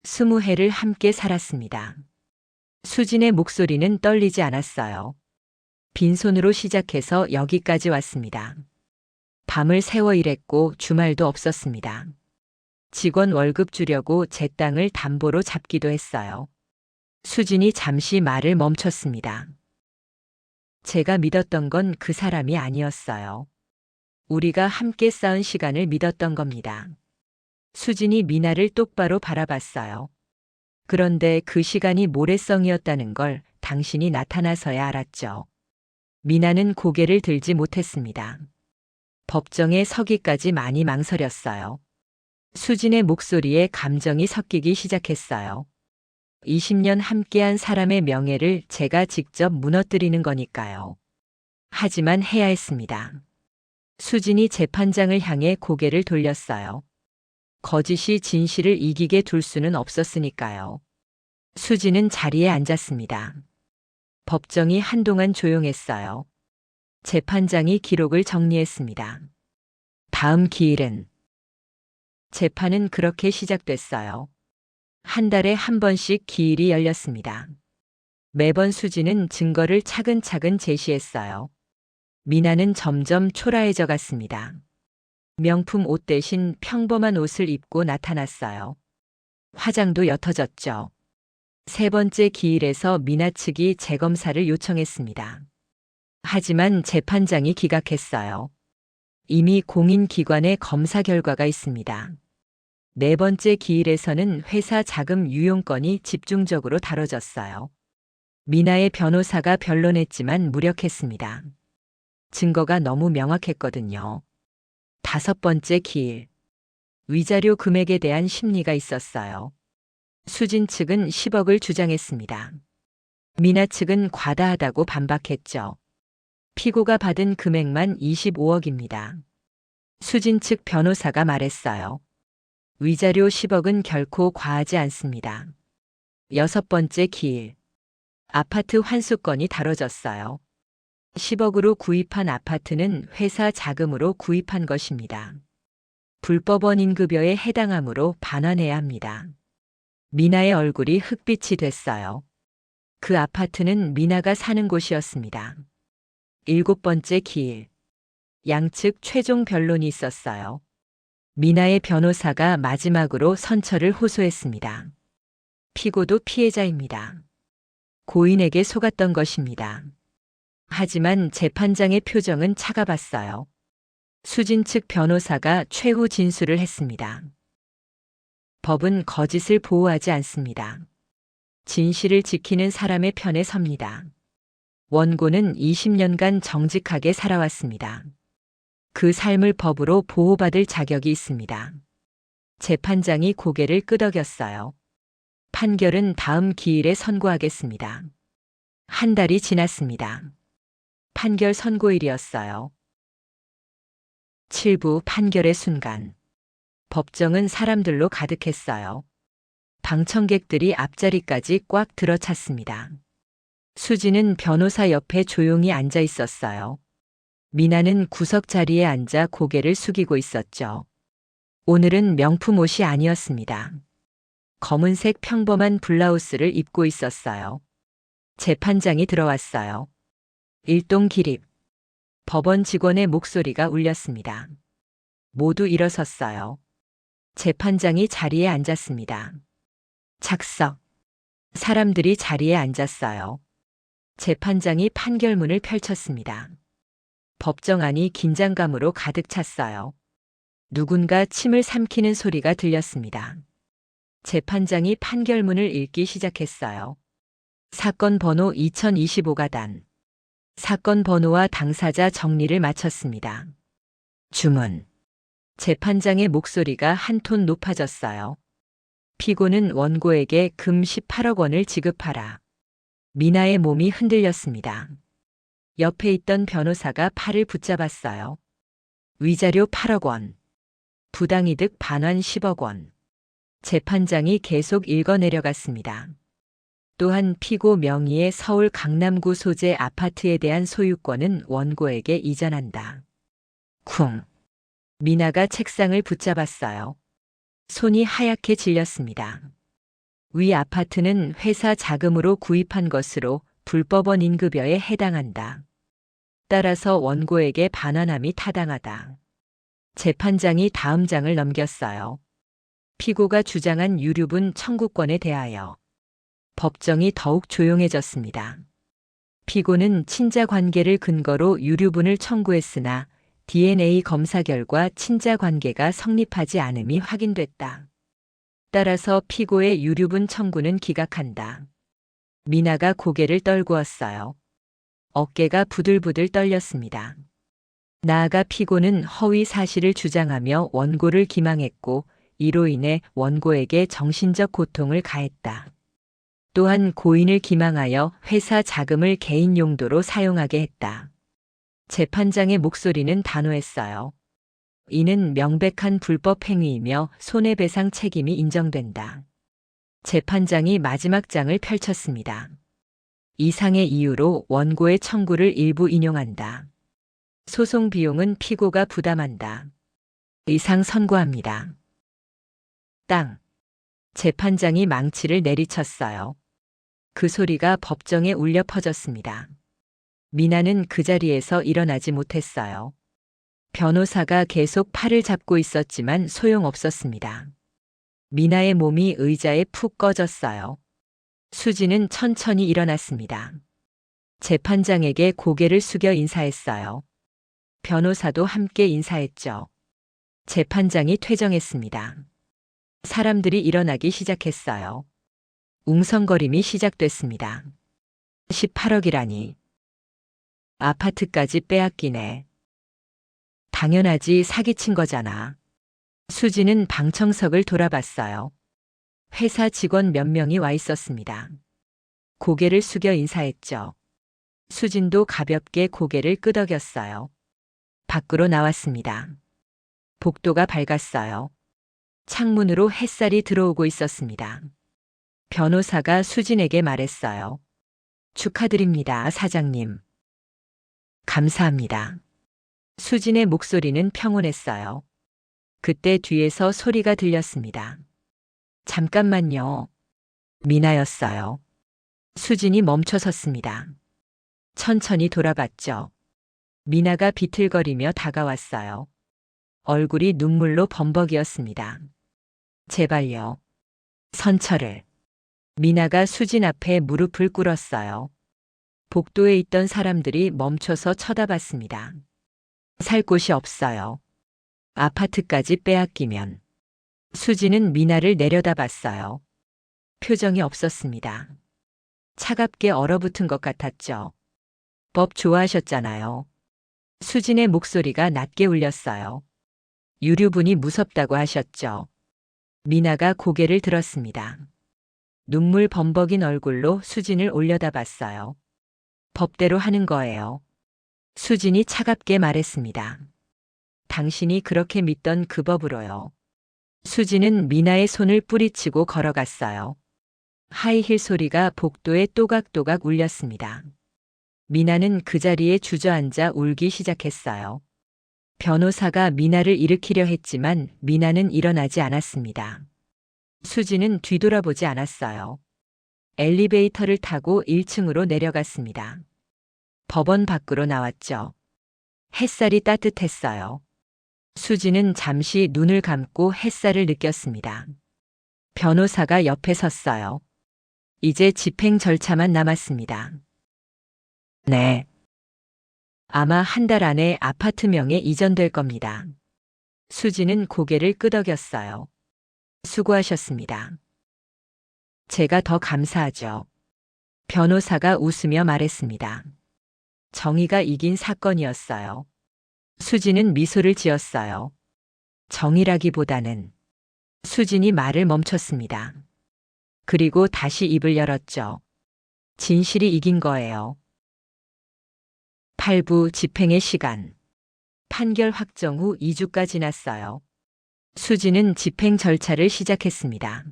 20해를 함께 살았습니다. 수진의 목소리는 떨리지 않았어요. 빈손으로 시작해서 여기까지 왔습니다. 밤을 새워 일했고 주말도 없었습니다. 직원 월급 주려고 제 땅을 담보로 잡기도 했어요. 수진이 잠시 말을 멈췄습니다. 제가 믿었던 건 그 사람이 아니었어요. 우리가 함께 쌓은 시간을 믿었던 겁니다. 수진이 미나를 똑바로 바라봤어요. 그런데 그 시간이 모래성이었다는 걸 당신이 나타나서야 알았죠. 미나는 고개를 들지 못했습니다. 법정에 서기까지 많이 망설였어요. 수진의 목소리에 감정이 섞이기 시작했어요. 20년 함께한 사람의 명예를 제가 직접 무너뜨리는 거니까요. 하지만 해야 했습니다. 수진이 재판장을 향해 고개를 돌렸어요. 거짓이 진실을 이기게 둘 수는 없었으니까요. 수진은 자리에 앉았습니다. 법정이 한동안 조용했어요. 재판장이 기록을 정리했습니다. 다음 기일은 재판은 그렇게 시작됐어요. 한 달에 한 번씩 기일이 열렸습니다. 매번 수진은 증거를 차근차근 제시했어요. 미나는 점점 초라해져 갔습니다. 명품 옷 대신 평범한 옷을 입고 나타났어요. 화장도 옅어졌죠. 세 번째 기일에서 미나 측이 재검사를 요청했습니다. 하지만 재판장이 기각했어요. 이미 공인기관의 검사 결과가 있습니다. 네 번째 기일에서는 회사 자금 유용건이 집중적으로 다뤄졌어요. 미나의 변호사가 변론했지만 무력했습니다. 증거가 너무 명확했거든요. 다섯 번째 기일. 위자료 금액에 대한 심리가 있었어요. 수진 측은 10억을 주장했습니다. 미나 측은 과다하다고 반박했죠. 피고가 받은 금액만 25억입니다. 수진 측 변호사가 말했어요. 위자료 10억은 결코 과하지 않습니다. 여섯 번째 기일. 아파트 환수건이 다뤄졌어요. 10억으로 구입한 아파트는 회사 자금으로 구입한 것입니다. 불법 원인급여에 해당하므로 반환해야 합니다. 미나의 얼굴이 흑빛이 됐어요. 그 아파트는 미나가 사는 곳이었습니다. 일곱 번째 기일. 양측 최종 변론이 있었어요. 미나의 변호사가 마지막으로 선처를 호소했습니다. 피고도 피해자입니다. 고인에게 속았던 것입니다. 하지만 재판장의 표정은 차가웠어요. 수진 측 변호사가 최후 진술을 했습니다. 법은 거짓을 보호하지 않습니다. 진실을 지키는 사람의 편에 섭니다. 원고는 20년간 정직하게 살아왔습니다. 그 삶을 법으로 보호받을 자격이 있습니다. 재판장이 고개를 끄덕였어요. 판결은 다음 기일에 선고하겠습니다. 한 달이 지났습니다. 판결 선고일이었어요. 7부 판결의 순간. 법정은 사람들로 가득했어요. 방청객들이 앞자리까지 꽉 들어찼습니다. 수지는 변호사 옆에 조용히 앉아 있었어요. 미나는 구석 자리에 앉아 고개를 숙이고 있었죠. 오늘은 명품 옷이 아니었습니다. 검은색 평범한 블라우스를 입고 있었어요. 재판장이 들어왔어요. 일동 기립. 법원 직원의 목소리가 울렸습니다. 모두 일어섰어요. 재판장이 자리에 앉았습니다. 착석. 사람들이 자리에 앉았어요. 재판장이 판결문을 펼쳤습니다. 법정 안이 긴장감으로 가득 찼어요. 누군가 침을 삼키는 소리가 들렸습니다. 재판장이 판결문을 읽기 시작했어요. 사건 번호 2025가단. 사건 번호와 당사자 정리를 마쳤습니다. 주문. 재판장의 목소리가 한 톤 높아졌어요. 피고는 원고에게 금 18억 원을 지급하라. 미나의 몸이 흔들렸습니다. 옆에 있던 변호사가 팔을 붙잡았어요. 위자료 8억 원. 부당이득 반환 10억 원. 재판장이 계속 읽어내려갔습니다. 또한 피고 명의의 서울 강남구 소재 아파트에 대한 소유권은 원고에게 이전한다. 쿵. 미나가 책상을 붙잡았어요. 손이 하얗게 질렸습니다. 위 아파트는 회사 자금으로 구입한 것으로 불법 원인급여에 해당한다. 따라서 원고에게 반환함이 타당하다. 재판장이 다음 장을 넘겼어요. 피고가 주장한 유류분 청구권에 대하여. 법정이 더욱 조용해졌습니다. 피고는 친자 관계를 근거로 유류분을 청구했으나 DNA 검사 결과 친자 관계가 성립하지 않음이 확인됐다. 따라서 피고의 유류분 청구는 기각한다. 미나가 고개를 떨구었어요. 어깨가 부들부들 떨렸습니다. 나아가 피고는 허위 사실을 주장하며 원고를 기망했고 이로 인해 원고에게 정신적 고통을 가했다. 또한 고인을 기망하여 회사 자금을 개인 용도로 사용하게 했다. 재판장의 목소리는 단호했어요. 이는 명백한 불법 행위이며 손해배상 책임이 인정된다. 재판장이 마지막 장을 펼쳤습니다. 이상의 이유로 원고의 청구를 일부 인용한다. 소송 비용은 피고가 부담한다. 이상 선고합니다. 땅. 재판장이 망치를 내리쳤어요. 그 소리가 법정에 울려 퍼졌습니다. 미나는 그 자리에서 일어나지 못했어요. 변호사가 계속 팔을 잡고 있었지만 소용없었습니다. 미나의 몸이 의자에 푹 꺼졌어요. 수지는 천천히 일어났습니다. 재판장에게 고개를 숙여 인사했어요. 변호사도 함께 인사했죠. 재판장이 퇴정했습니다. 사람들이 일어나기 시작했어요. 웅성거림이 시작됐습니다. 18억이라니. 아파트까지 빼앗기네. 당연하지, 사기친 거잖아. 수지는 방청석을 돌아봤어요. 회사 직원 몇 명이 와 있었습니다. 고개를 숙여 인사했죠. 수진도 가볍게 고개를 끄덕였어요. 밖으로 나왔습니다. 복도가 밝았어요. 창문으로 햇살이 들어오고 있었습니다. 변호사가 수진에게 말했어요. 축하드립니다, 사장님. 감사합니다. 수진의 목소리는 평온했어요. 그때 뒤에서 소리가 들렸습니다. 잠깐만요. 미나였어요. 수진이 멈춰 섰습니다. 천천히 돌아봤죠. 미나가 비틀거리며 다가왔어요. 얼굴이 눈물로 범벅이었습니다. 제발요. 선처를. 미나가 수진 앞에 무릎을 꿇었어요. 복도에 있던 사람들이 멈춰서 쳐다봤습니다. 살 곳이 없어요. 아파트까지 빼앗기면. 수지는 미나를 내려다봤어요. 표정이 없었습니다. 차갑게 얼어붙은 것 같았죠. 법 좋아하셨잖아요. 수진의 목소리가 낮게 울렸어요. 유류분이 무섭다고 하셨죠. 미나가 고개를 들었습니다. 눈물 범벅인 얼굴로 수진을 올려다봤어요. 법대로 하는 거예요. 수진이 차갑게 말했습니다. 당신이 그렇게 믿던 그 법으로요. 수진은 미나의 손을 뿌리치고 걸어갔어요. 하이힐 소리가 복도에 또각또각 울렸습니다. 미나는 그 자리에 주저앉아 울기 시작했어요. 변호사가 미나를 일으키려 했지만 미나는 일어나지 않았습니다. 수지는 뒤돌아보지 않았어요. 엘리베이터를 타고 1층으로 내려갔습니다. 법원 밖으로 나왔죠. 햇살이 따뜻했어요. 수지는 잠시 눈을 감고 햇살을 느꼈습니다. 변호사가 옆에 섰어요. 이제 집행 절차만 남았습니다. 네. 아마 한 달 안에 아파트명에 이전될 겁니다. 수지는 고개를 끄덕였어요. 수고하셨습니다. 제가 더 감사하죠. 변호사가 웃으며 말했습니다. 정의가 이긴 사건이었어요. 수지는 미소를 지었어요. 정의라기보다는. 수진이 말을 멈췄습니다. 그리고 다시 입을 열었죠. 진실이 이긴 거예요. 8부 집행의 시간. 판결 확정 후 2주가 지났어요. 수지는 집행 절차를 시작했습니다.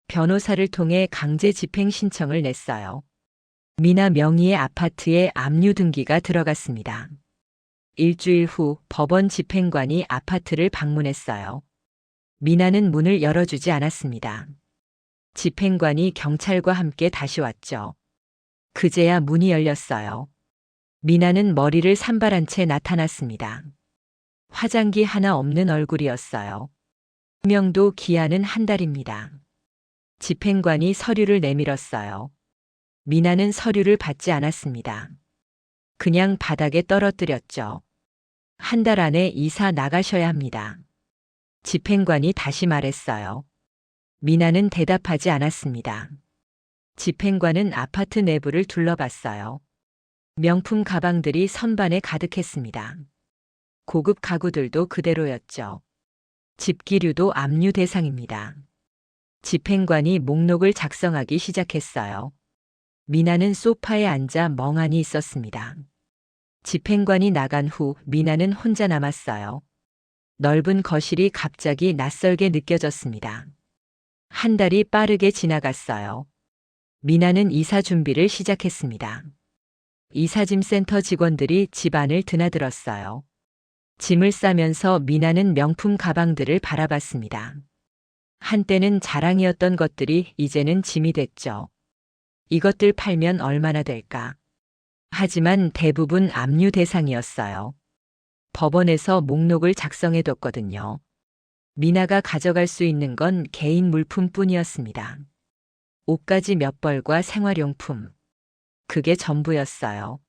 변호사를 통해 강제 집행 신청을 냈어요. 미나 명의의 아파트에 압류 등기가 들어갔습니다. 일주일 후 법원 집행관이 아파트를 방문했어요. 미나는 문을 열어주지 않았습니다. 집행관이 경찰과 함께 다시 왔죠. 그제야 문이 열렸어요. 미나는 머리를 산발한 채 나타났습니다. 화장기 하나 없는 얼굴이었어요. 명도 기한은 한 달입니다. 집행관이 서류를 내밀었어요. 미나는 서류를 받지 않았습니다. 그냥 바닥에 떨어뜨렸죠. 한 달 안에 이사 나가셔야 합니다. 집행관이 다시 말했어요. 미나는 대답하지 않았습니다. 집행관은 아파트 내부를 둘러봤어요. 명품 가방들이 선반에 가득했습니다. 고급 가구들도 그대로였죠. 집기류도 압류 대상입니다. 집행관이 목록을 작성하기 시작했어요. 미나는 소파에 앉아 멍하니 있었습니다. 집행관이 나간 후 미나는 혼자 남았어요. 넓은 거실이 갑자기 낯설게 느껴졌습니다. 한 달이 빠르게 지나갔어요. 미나는 이사 준비를 시작했습니다. 이사짐 센터 직원들이 집 안을 드나들었어요. 짐을 싸면서 미나는 명품 가방들을 바라봤습니다. 한때는 자랑이었던 것들이 이제는 짐이 됐죠. 이것들 팔면 얼마나 될까? 하지만 대부분 압류 대상이었어요. 법원에서 목록을 작성해뒀거든요. 미나가 가져갈 수 있는 건 개인 물품뿐이었습니다. 옷가지 몇 벌과 생활용품. 그게 전부였어요.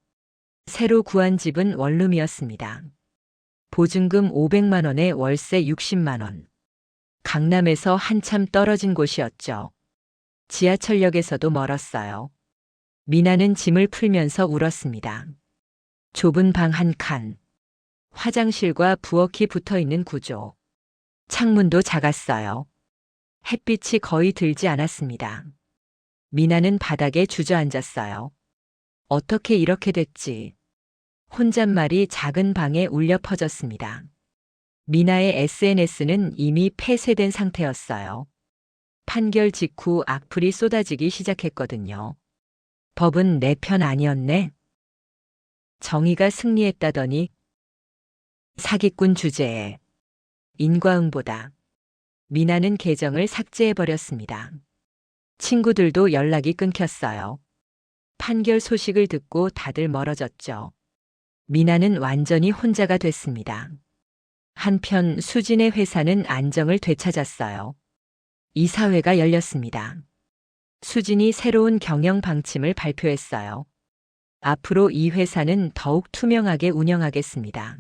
새로 구한 집은 원룸이었습니다. 보증금 500만 원에 월세 60만 원. 강남에서 한참 떨어진 곳이었죠. 지하철역에서도 멀었어요. 미나는 짐을 풀면서 울었습니다. 좁은 방 한 칸. 화장실과 부엌이 붙어 있는 구조. 창문도 작았어요. 햇빛이 거의 들지 않았습니다. 미나는 바닥에 주저앉았어요. 어떻게 이렇게 됐지? 혼잣말이 작은 방에 울려 퍼졌습니다. 미나의 SNS는 이미 폐쇄된 상태였어요. 판결 직후 악플이 쏟아지기 시작했거든요. 법은 내 편 아니었네? 정의가 승리했다더니 사기꾼 주제에 인과응보다. 미나는 계정을 삭제해버렸습니다. 친구들도 연락이 끊겼어요. 판결 소식을 듣고 다들 멀어졌죠. 미나는 완전히 혼자가 됐습니다. 한편 수진의 회사는 안정을 되찾았어요. 이사회가 열렸습니다. 수진이 새로운 경영 방침을 발표했어요. 앞으로 이 회사는 더욱 투명하게 운영하겠습니다.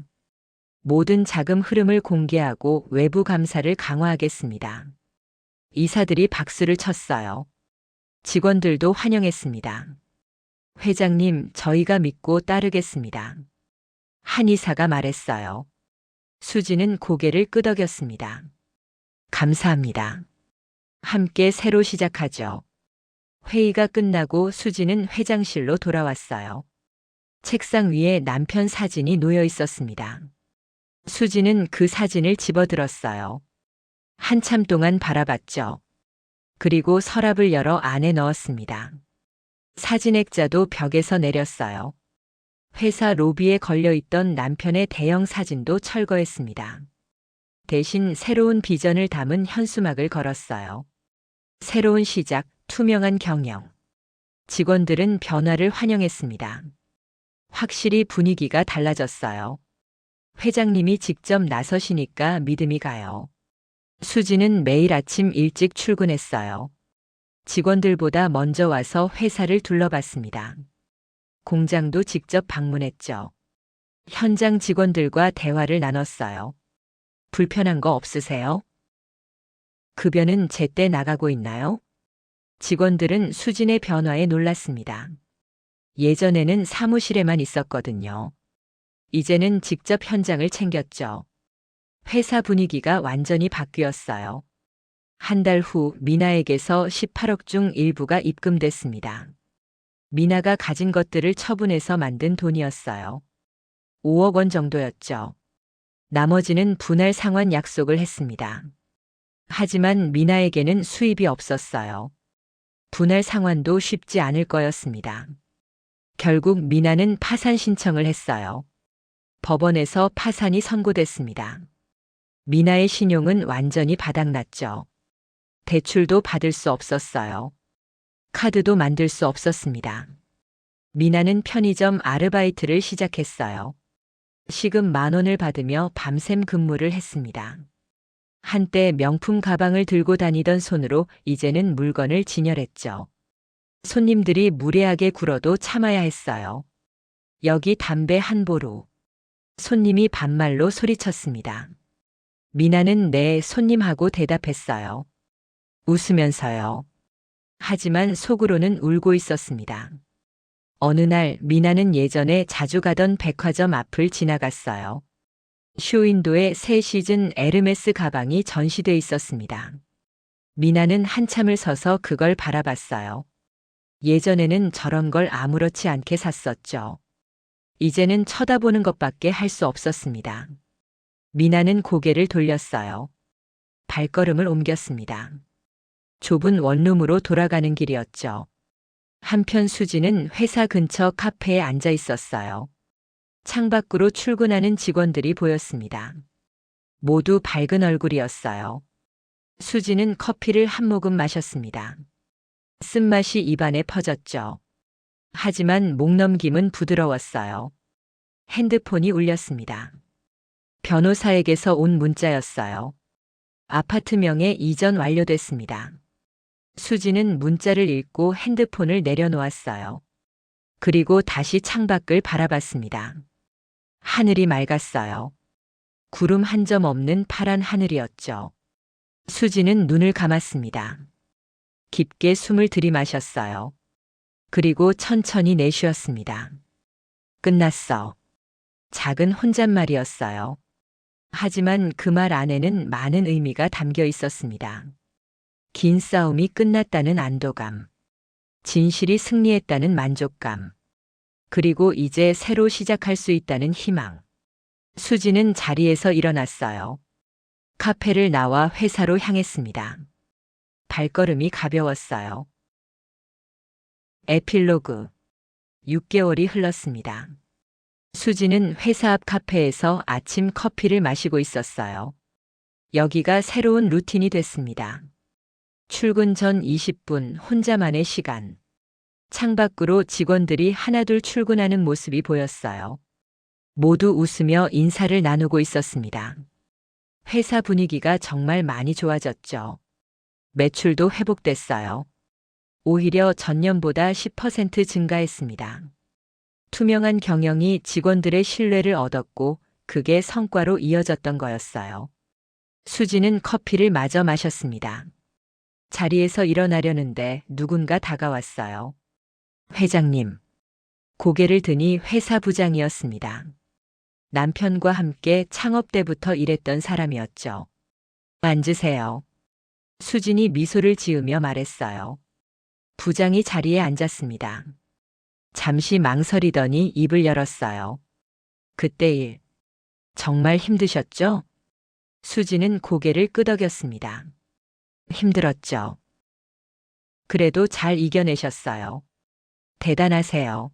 모든 자금 흐름을 공개하고 외부 감사를 강화하겠습니다. 이사들이 박수를 쳤어요. 직원들도 환영했습니다. 회장님, 저희가 믿고 따르겠습니다. 한 이사가 말했어요. 수진은 고개를 끄덕였습니다. 감사합니다. 함께 새로 시작하죠. 회의가 끝나고 수진은 회장실로 돌아왔어요. 책상 위에 남편 사진이 놓여 있었습니다. 수진은 그 사진을 집어들었어요. 한참 동안 바라봤죠. 그리고 서랍을 열어 안에 넣었습니다. 사진 액자도 벽에서 내렸어요. 회사 로비에 걸려있던 남편의 대형 사진도 철거했습니다. 대신 새로운 비전을 담은 현수막을 걸었어요. 새로운 시작, 투명한 경영. 직원들은 변화를 환영했습니다. 확실히 분위기가 달라졌어요. 회장님이 직접 나서시니까 믿음이 가요. 수진은 매일 아침 일찍 출근했어요. 직원들보다 먼저 와서 회사를 둘러봤습니다. 공장도 직접 방문했죠. 현장 직원들과 대화를 나눴어요. 불편한 거 없으세요? 급여는 제때 나가고 있나요? 직원들은 수진의 변화에 놀랐습니다. 예전에는 사무실에만 있었거든요. 이제는 직접 현장을 챙겼죠. 회사 분위기가 완전히 바뀌었어요. 한 달 후 미나에게서 18억 중 일부가 입금됐습니다. 미나가 가진 것들을 처분해서 만든 돈이었어요. 5억 원 정도였죠. 나머지는 분할 상환 약속을 했습니다. 하지만 미나에게는 수입이 없었어요. 분할 상환도 쉽지 않을 거였습니다. 결국 미나는 파산 신청을 했어요. 법원에서 파산이 선고됐습니다. 미나의 신용은 완전히 바닥났죠. 대출도 받을 수 없었어요. 카드도 만들 수 없었습니다. 미나는 편의점 아르바이트를 시작했어요. 시급 10,000원을 받으며 밤샘 근무를 했습니다. 한때 명품 가방을 들고 다니던 손으로 이제는 물건을 진열했죠. 손님들이 무례하게 굴어도 참아야 했어요. 여기 담배 한 보루. 손님이 반말로 소리쳤습니다. 미나는 네, 손님하고 대답했어요. 웃으면서요. 하지만 속으로는 울고 있었습니다. 어느 날 미나는 예전에 자주 가던 백화점 앞을 지나갔어요. 쇼윈도에 새 시즌 에르메스 가방이 전시돼 있었습니다. 미나는 한참을 서서 그걸 바라봤어요. 예전에는 저런 걸 아무렇지 않게 샀었죠. 이제는 쳐다보는 것밖에 할 수 없었습니다. 미나는 고개를 돌렸어요. 발걸음을 옮겼습니다. 좁은 원룸으로 돌아가는 길이었죠. 한편 수지는 회사 근처 카페에 앉아 있었어요. 창밖으로 출근하는 직원들이 보였습니다. 모두 밝은 얼굴이었어요. 수지는 커피를 한 모금 마셨습니다. 쓴맛이 입안에 퍼졌죠. 하지만 목넘김은 부드러웠어요. 핸드폰이 울렸습니다. 변호사에게서 온 문자였어요. 아파트명에 이전 완료됐습니다. 수지는 문자를 읽고 핸드폰을 내려놓았어요. 그리고 다시 창밖을 바라봤습니다. 하늘이 맑았어요. 구름 한 점 없는 파란 하늘이었죠. 수지는 눈을 감았습니다. 깊게 숨을 들이마셨어요. 그리고 천천히 내쉬었습니다. 끝났어. 작은 혼잣말이었어요. 하지만 그 말 안에는 많은 의미가 담겨 있었습니다. 긴 싸움이 끝났다는 안도감, 진실이 승리했다는 만족감, 그리고 이제 새로 시작할 수 있다는 희망. 수지는 자리에서 일어났어요. 카페를 나와 회사로 향했습니다. 발걸음이 가벼웠어요. 에필로그 6개월이 흘렀습니다. 수지는 회사 앞 카페에서 아침 커피를 마시고 있었어요. 여기가 새로운 루틴이 됐습니다. 출근 전 20분 혼자만의 시간. 창밖으로 직원들이 하나둘 출근하는 모습이 보였어요. 모두 웃으며 인사를 나누고 있었습니다. 회사 분위기가 정말 많이 좋아졌죠. 매출도 회복됐어요. 오히려 전년보다 10% 증가했습니다. 투명한 경영이 직원들의 신뢰를 얻었고 그게 성과로 이어졌던 거였어요. 수지는 커피를 마저 마셨습니다. 자리에서 일어나려는데 누군가 다가왔어요. 회장님. 고개를 드니 회사 부장이었습니다. 남편과 함께 창업 때부터 일했던 사람이었죠. 앉으세요. 수진이 미소를 지으며 말했어요. 부장이 자리에 앉았습니다. 잠시 망설이더니 입을 열었어요. 그때 일. 정말 힘드셨죠? 수지는 고개를 끄덕였습니다. 힘들었죠. 그래도 잘 이겨내셨어요. 대단하세요.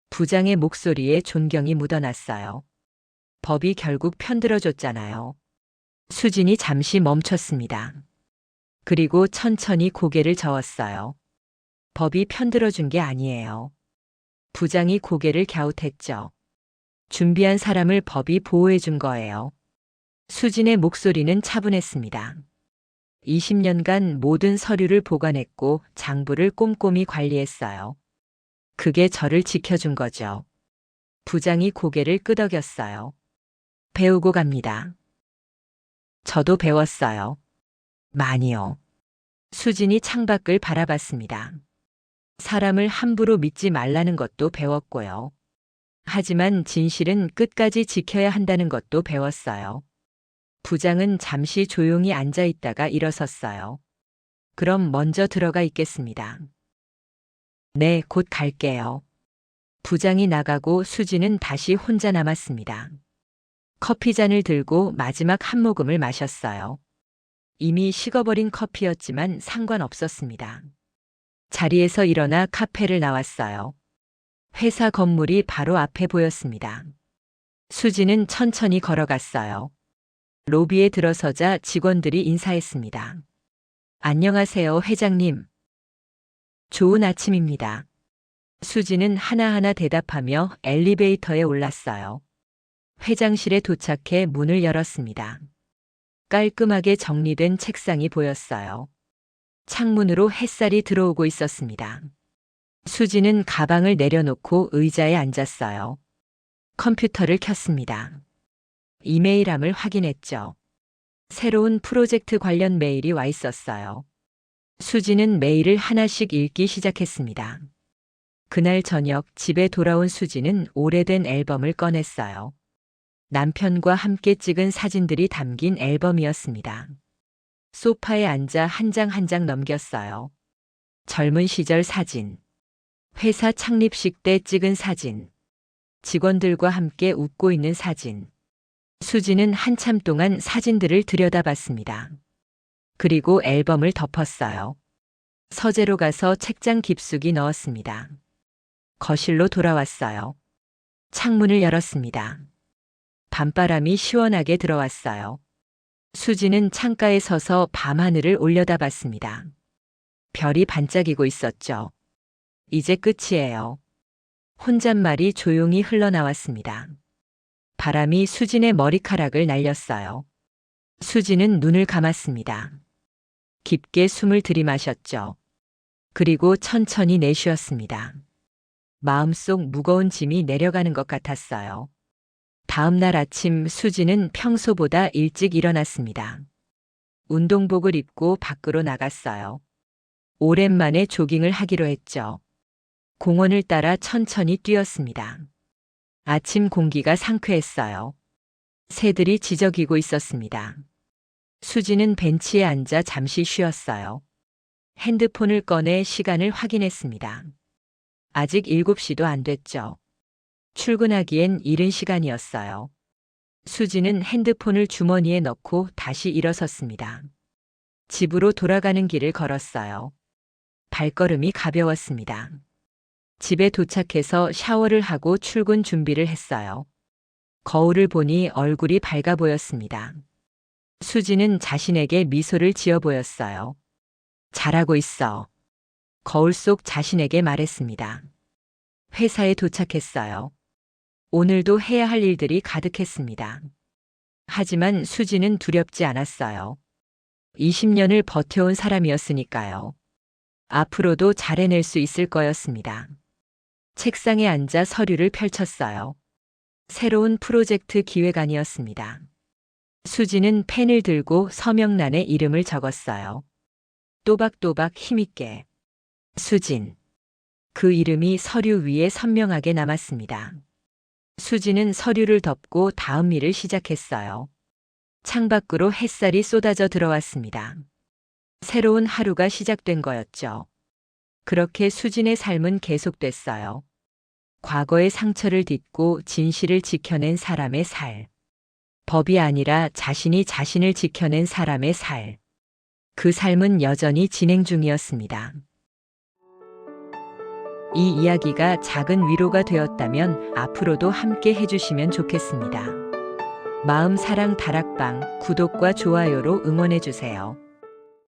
부장의 목소리에 존경이 묻어났어요. 법이 결국 편들어줬잖아요. 수진이 잠시 멈췄습니다. 그리고 천천히 고개를 저었어요. 법이 편들어준 게 아니에요. 부장이 고개를 갸웃했죠. 준비한 사람을 법이 보호해준 거예요. 수진의 목소리는 차분했습니다. 20년간 모든 서류를 보관했고 장부를 꼼꼼히 관리했어요. 그게 저를 지켜준 거죠. 부장이 고개를 끄덕였어요. 배우고 갑니다. 저도 배웠어요. 많이요. 수진이 창밖을 바라봤습니다. 사람을 함부로 믿지 말라는 것도 배웠고요. 하지만 진실은 끝까지 지켜야 한다는 것도 배웠어요. 부장은 잠시 조용히 앉아 있다가 일어섰어요. 그럼 먼저 들어가 있겠습니다. 네, 곧 갈게요. 부장이 나가고 수지는 다시 혼자 남았습니다. 커피잔을 들고 마지막 한 모금을 마셨어요. 이미 식어버린 커피였지만 상관없었습니다. 자리에서 일어나 카페를 나왔어요. 회사 건물이 바로 앞에 보였습니다. 수지는 천천히 걸어갔어요. 로비에 들어서자 직원들이 인사했습니다. 안녕하세요, 회장님. 좋은 아침입니다. 수지는 하나하나 대답하며 엘리베이터에 올랐어요. 회장실에 도착해 문을 열었습니다. 깔끔하게 정리된 책상이 보였어요. 창문으로 햇살이 들어오고 있었습니다. 수지는 가방을 내려놓고 의자에 앉았어요. 컴퓨터를 켰습니다. 이메일함을 확인했죠. 새로운 프로젝트 관련 메일이 와 있었어요. 수지는 메일을 하나씩 읽기 시작했습니다. 그날 저녁 집에 돌아온 수지는 오래된 앨범을 꺼냈어요. 남편과 함께 찍은 사진들이 담긴 앨범이었습니다. 소파에 앉아 한 장 한 장 넘겼어요. 젊은 시절 사진, 회사 창립식 때 찍은 사진, 직원들과 함께 웃고 있는 사진. 수지는 한참 동안 사진들을 들여다봤습니다. 그리고 앨범을 덮었어요. 서재로 가서 책장 깊숙이 넣었습니다. 거실로 돌아왔어요. 창문을 열었습니다. 밤바람이 시원하게 들어왔어요. 수지는 창가에 서서 밤하늘을 올려다봤습니다. 별이 반짝이고 있었죠. 이제 끝이에요. 혼잣말이 조용히 흘러나왔습니다. 바람이 수진의 머리카락을 날렸어요. 수진은 눈을 감았습니다. 깊게 숨을 들이마셨죠. 그리고 천천히 내쉬었습니다. 마음속 무거운 짐이 내려가는 것 같았어요. 다음 날 아침 수지는 평소보다 일찍 일어났습니다. 운동복을 입고 밖으로 나갔어요. 오랜만에 조깅을 하기로 했죠. 공원을 따라 천천히 뛰었습니다. 아침 공기가 상쾌했어요. 새들이 지저귀고 있었습니다. 수지는 벤치에 앉아 잠시 쉬었어요. 핸드폰을 꺼내 시간을 확인했습니다. 아직 7시도 안 됐죠. 출근하기엔 이른 시간이었어요. 수지는 핸드폰을 주머니에 넣고 다시 일어섰습니다. 집으로 돌아가는 길을 걸었어요. 발걸음이 가벼웠습니다. 집에 도착해서 샤워를 하고 출근 준비를 했어요. 거울을 보니 얼굴이 밝아 보였습니다. 수지는 자신에게 미소를 지어 보였어요. 잘하고 있어. 거울 속 자신에게 말했습니다. 회사에 도착했어요. 오늘도 해야 할 일들이 가득했습니다. 하지만 수지는 두렵지 않았어요. 20년을 버텨온 사람이었으니까요. 앞으로도 잘 해낼 수 있을 거였습니다. 책상에 앉아 서류를 펼쳤어요. 새로운 프로젝트 기획안이었습니다. 수지는 펜을 들고 서명란에 이름을 적었어요. 또박또박 힘있게. 수진. 그 이름이 서류 위에 선명하게 남았습니다. 수지는 서류를 덮고 다음 일을 시작했어요. 창밖으로 햇살이 쏟아져 들어왔습니다. 새로운 하루가 시작된 거였죠. 그렇게 수진의 삶은 계속됐어요. 과거의 상처를 딛고 진실을 지켜낸 사람의 살. 법이 아니라 자신이 자신을 지켜낸 사람의 살. 그 삶은 여전히 진행 중이었습니다. 이 이야기가 작은 위로가 되었다면 앞으로도 함께 해주시면 좋겠습니다. 마음 사랑 다락방 구독과 좋아요로 응원해주세요.